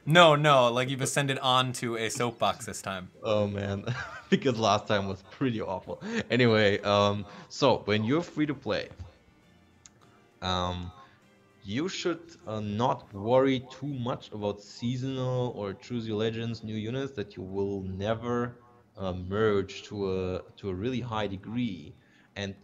No, like you've ascended onto a soapbox this time. Oh man, because last time was pretty awful. Anyway, so when you're free to play, Um, you should not worry too much about seasonal or choose your legends new units that you will never merge to a really high degree. And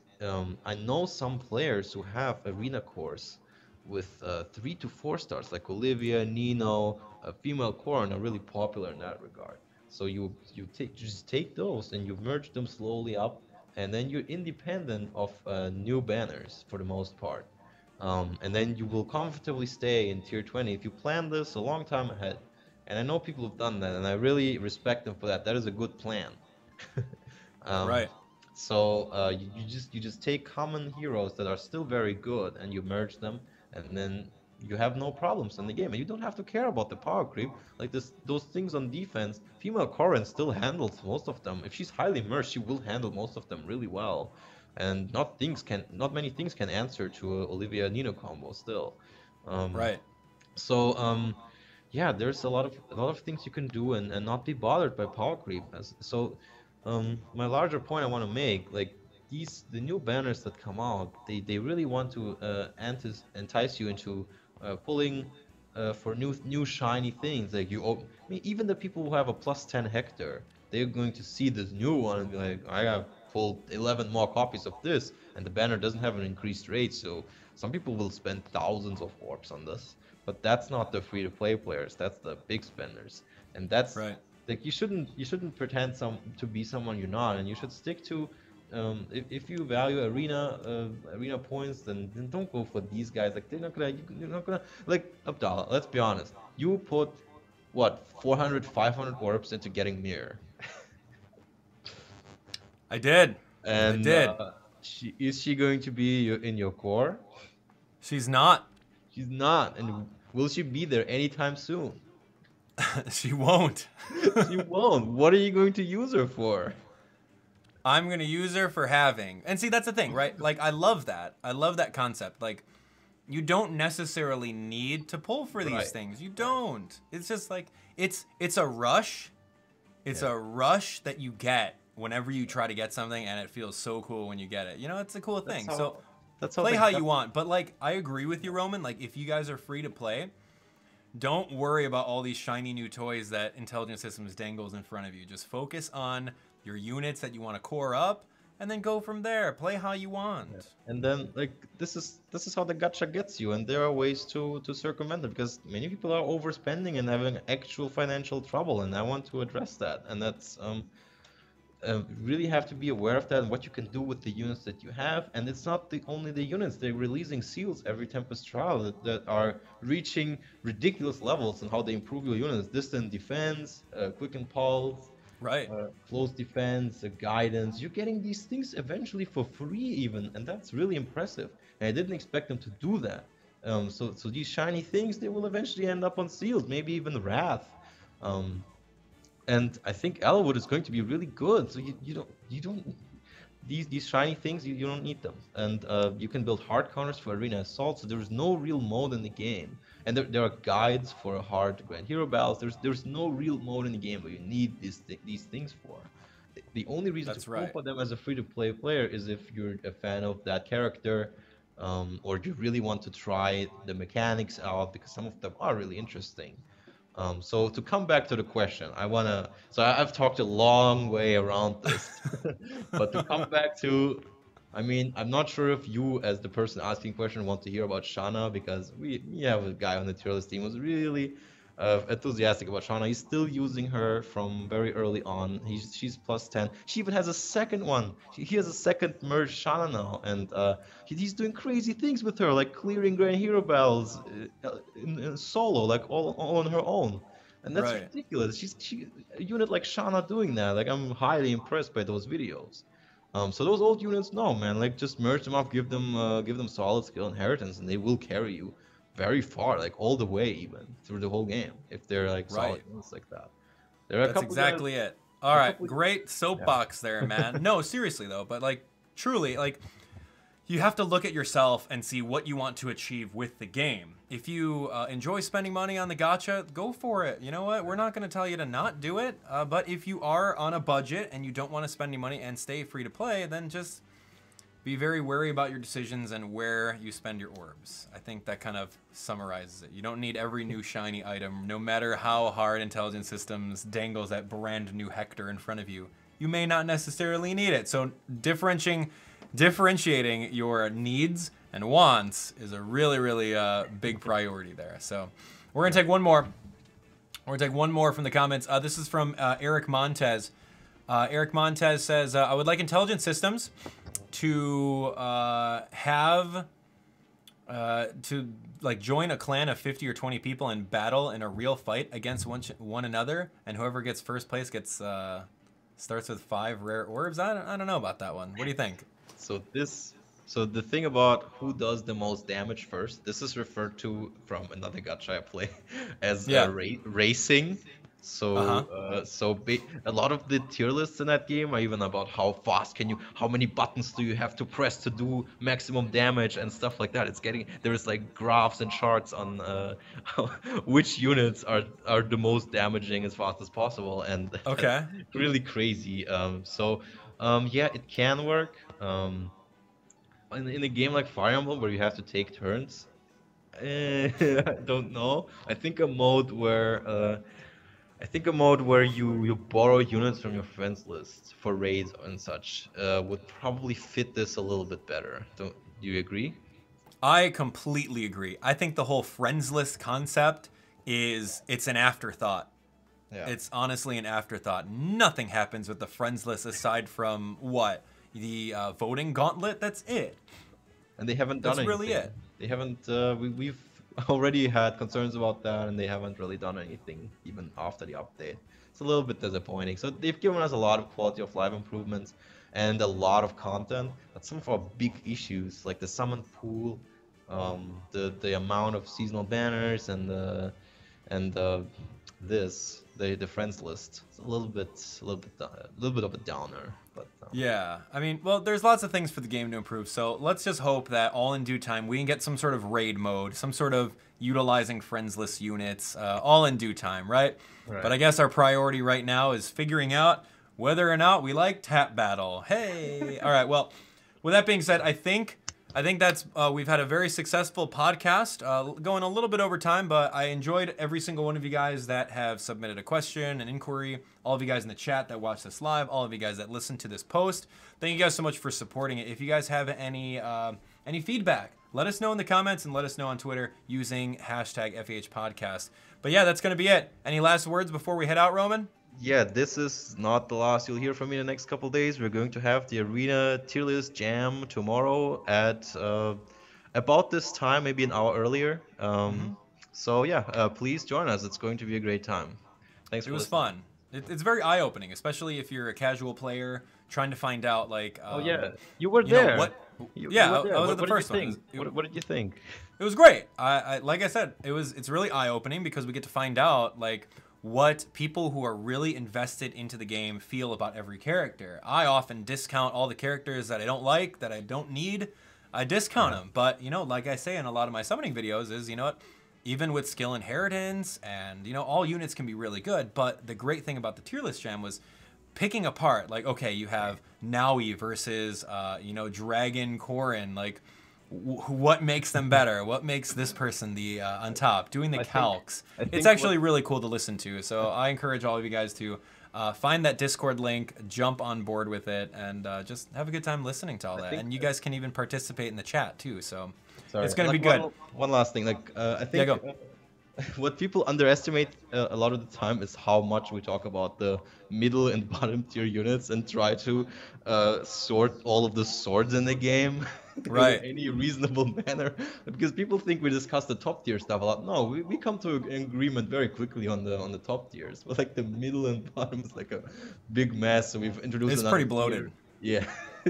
I know some players who have arena cores with 3 to 4 stars, like Olivia, Nino, female Corrin are really popular in that regard. So just take those and you merge them slowly up, and then you're independent of new banners for the most part. And then you will comfortably stay in tier 20 if you plan this a long time ahead. And I know people have done that, and I really respect them for that. That is a good plan. um, Right. so you just take common heroes that are still very good, and you merge them, and then you have no problems in the game, and you don't have to care about the power creep. Like those things on defense, female Corrin still handles most of them. If she's highly merged, she will handle most of them really well, and not many things can answer to a Olivia Nino combo still. Um, Right. so yeah, there's a lot of things you can do and not be bothered by power creep. My larger point I want to make, like the new banners that come out, they really want to entice you into pulling for new shiny things. I mean, even the people who have a +10 Hector, they're going to see this new one and be like, I have pulled 11 more copies of this, and the banner doesn't have an increased rate, so some people will spend thousands of orbs on this. But that's not the free-to-play players. That's the big spenders, and that's Right. like you shouldn't pretend to be someone you're not, and you should stick to. If you value arena points, then don't go for these guys. Like you're not gonna like Abdallah. Let's be honest. You put what 400, 500 orbs into getting mirror, I did. I and did. is she going to be in your core? She's not. She's not, and will she be there anytime soon? She won't. She won't. What are you going to use her for? I'm gonna use her for having. And see, that's the thing, right? Like, I love that. I love that concept. Like, you don't necessarily need to pull for these Right. things. You don't. It's just like it's a rush. It's Yeah. a rush that you get whenever you try to get something, and it feels so cool when you get it. You know, it's a cool thing. So That's how play they how got- you want. But like, I agree with you, Roman. Like, if you guys are free to play, don't worry about all these shiny new toys that Intelligent Systems dangles in front of you. Just focus on your units that you want to core up, and then go from there. Play how you want. And then like this is how the gacha gets you, and there are ways to circumvent it because many people are overspending and having actual financial trouble, and I want to address that. And that's really have to be aware of that and what you can do with the units that you have. And it's not only the units; they're releasing seals every Tempest trial that are reaching ridiculous levels and how they improve your units: distant defense, quick impulse, Right. close defense, guidance. You're getting these things eventually for free, even, and that's really impressive. And I didn't expect them to do that. So these shiny things, they will eventually end up on seals, maybe even Wrath. Um, and I think Elwood is going to be really good. So you don't these shiny things, you don't need them. And you can build hard counters for arena assault. So there's no real mode in the game. And there are guides for hard grand hero battles. There's no real mode in the game where you need these things for. The only reason That's to right. go for them as a free-to-play player is if you're a fan of that character, or you really want to try the mechanics out because some of them are really interesting. So to come back to the question, I've talked a long way around this, but to come back to, I mean, I'm not sure if you, as the person asking question, want to hear about Shana because we have a guy on the tier list team who's really enthusiastic about Shana. He's still using her from very early on. She's +10. She even has a second one. He has a second merge Shana now, and he's doing crazy things with her, like clearing Grand Hero battles in solo, like all on her own. And that's Right. ridiculous. A unit like Shana doing that. Like I'm highly impressed by those videos. So those old units, no man, like just merge them up, give them solid skill inheritance, and they will carry you very far, like all the way even through the whole game if they're like solid Right. units like that. There are a That's couple exactly guys, it. All right, couple- great soapbox there, man. No, seriously though, but like truly, like you have to look at yourself and see what you want to achieve with the game. If you enjoy spending money on the gacha, go for it. You know what? We're not going to tell you to not do it. But if you are on a budget and you don't want to spend any money and stay free to play, then just be very wary about your decisions and where you spend your orbs. I think that kind of summarizes it. You don't need every new shiny item, no matter how hard Intelligent Systems dangles that brand new Hector in front of you. You may not necessarily need it. So differentiating your needs and wants is a really, really big priority there. So we're going to take one more. We're going to take one more from the comments. This is from Eric Montez. Eric Montez says, I would like Intelligent Systems to join a clan of 50 or 20 people and battle in a real fight against one another, and whoever gets first place gets starts with 5 rare orbs. I don't know about that one. What do you think? So the thing about who does the most damage first, this is referred to from another gacha I play as racing. So a lot of the tier lists in that game are even about how fast how many buttons do you have to press to do maximum damage and stuff like that. There's like graphs and charts on which units are the most damaging as fast as possible, and okay, really crazy. Yeah, it can work. In a game like Fire Emblem where you have to take turns, I don't know. I think a mode where you borrow units from your friends list for raids and such would probably fit this a little bit better. Do you agree? I completely agree. I think the whole friends list concept it's an afterthought. Yeah. It's honestly an afterthought. Nothing happens with the friends list aside from what? The voting gauntlet. That's it. And they haven't done anything. That's really it. They haven't. We've already had concerns about that, and they haven't really done anything even after the update. It's a little bit disappointing. So they've given us a lot of quality of life improvements and a lot of content, but some of our big issues like the summon pool, the amount of seasonal banners, and the friends list. It's a little bit of a downer. But yeah, I mean, well, there's lots of things for the game to improve. So let's just hope that all in due time we can get some sort of raid mode, some sort of utilizing friends list units, all in due time, right? But I guess our priority right now is figuring out whether or not we like tap battle. Hey, all right. Well, with that being said, I think that's we've had a very successful podcast, going a little bit over time, but I enjoyed every single one of you guys that have submitted a question, an inquiry, all of you guys in the chat that watch this live, all of you guys that listen to this post. Thank you guys so much for supporting it. If you guys have any feedback, let us know in the comments and let us know on Twitter using hashtag FEH Podcast. But yeah, that's going to be it. Any last words before we head out, Roman? Yeah, this is not the last you'll hear from me in the next couple days. We're going to have the Arena tier list jam tomorrow at about this time, maybe an hour earlier. So yeah, please join us. It's going to be a great time. Thanks for listening. It was fun. It's very eye-opening, especially if you're a casual player trying to find out, like... oh yeah, you were there. I was at the first one. What did you think? It was great. I like I said, it's really eye-opening because we get to find out, like, what people who are really invested into the game feel about every character. I often discount all the characters that I don't like, that I don't need. I discount them. But, like I say in a lot of my summoning videos is, even with skill inheritance and, all units can be really good. But the great thing about the tier list jam was picking apart, like, okay, you have Naui versus, Dragon Korin, like, what makes them better? What makes this person the on top? Doing the calcs. It's actually really cool to listen to. So I encourage all of you guys to find that Discord link, jump on board with it, and just have a good time listening to all that. And you guys can even participate in the chat too. So it's going to be good. One last thing. I think what people underestimate a lot of the time is how much we talk about the middle and bottom tier units and try to sort all of the swords in the game in any reasonable manner, because people think we discuss the top tier stuff a lot. No, we come to an agreement very quickly on the top tiers, but like the middle and bottom is like a big mess. So we've introduced. It's pretty bloated. Yeah,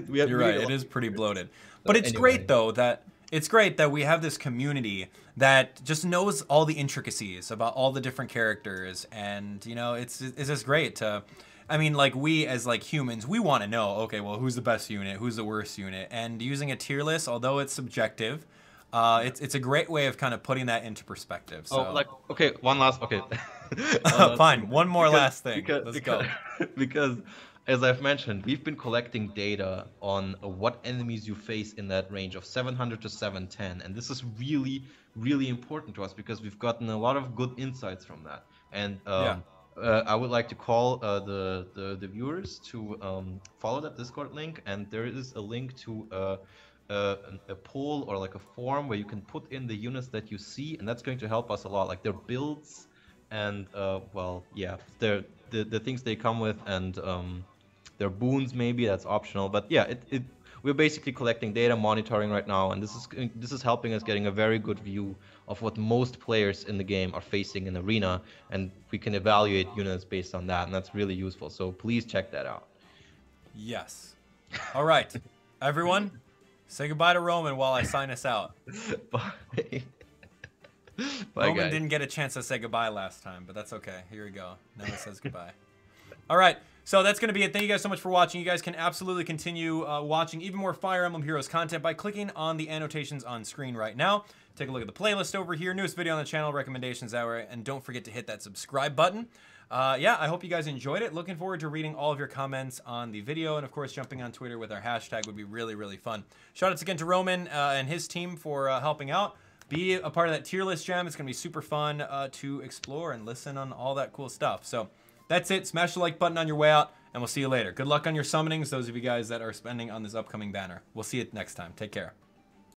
you're right. It is pretty bloated, but it's great though that. It's great that we have this community that just knows all the intricacies about all the different characters, and it's just great to, I mean, like, we as like humans, we want to know, okay, well, who's the best unit, who's the worst unit, and using a tier list, although it's subjective, it's a great way of kind of putting that into perspective. So. One last, fine, one more last thing. Let's go. Because as I've mentioned, we've been collecting data on what enemies you face in that range of 700 to 710, and this is really, really important to us because we've gotten a lot of good insights from that. And Yeah. I would like to call the viewers to follow that Discord link, and there is a link to a poll or like a form where you can put in the units that you see, and that's going to help us a lot, like their builds and well, yeah, the things they come with, and their boons maybe that's optional. But yeah, we're basically collecting data, monitoring right now, and this is helping us getting a very good view of what most players in the game are facing in arena, and we can evaluate units based on that, and that's really useful. So please check that out. Yes. All right, everyone, say goodbye to Roman while I sign us out. Bye. Bye, Roman guys. didn't get a chance to say goodbye last time, but that's okay. Here we go. Now he says goodbye. All right, so that's going to be it. Thank you guys so much for watching. You guys can absolutely continue watching even more Fire Emblem Heroes content by clicking on the annotations on screen right now. Take a look at the playlist over here, newest video on the channel, recommendations hour, and don't forget to hit that subscribe button. Yeah, I hope you guys enjoyed it. Looking forward to reading all of your comments on the video, and of course, jumping on Twitter with our hashtag would be really, really fun. Shoutouts again to Roman and his team for helping out. Be a part of that tier list jam. It's going to be super fun to explore and listen on all that cool stuff. So that's it. Smash the like button on your way out, and we'll see you later. Good luck on your summonings, those of you guys that are spending on this upcoming banner. We'll see you next time. Take care.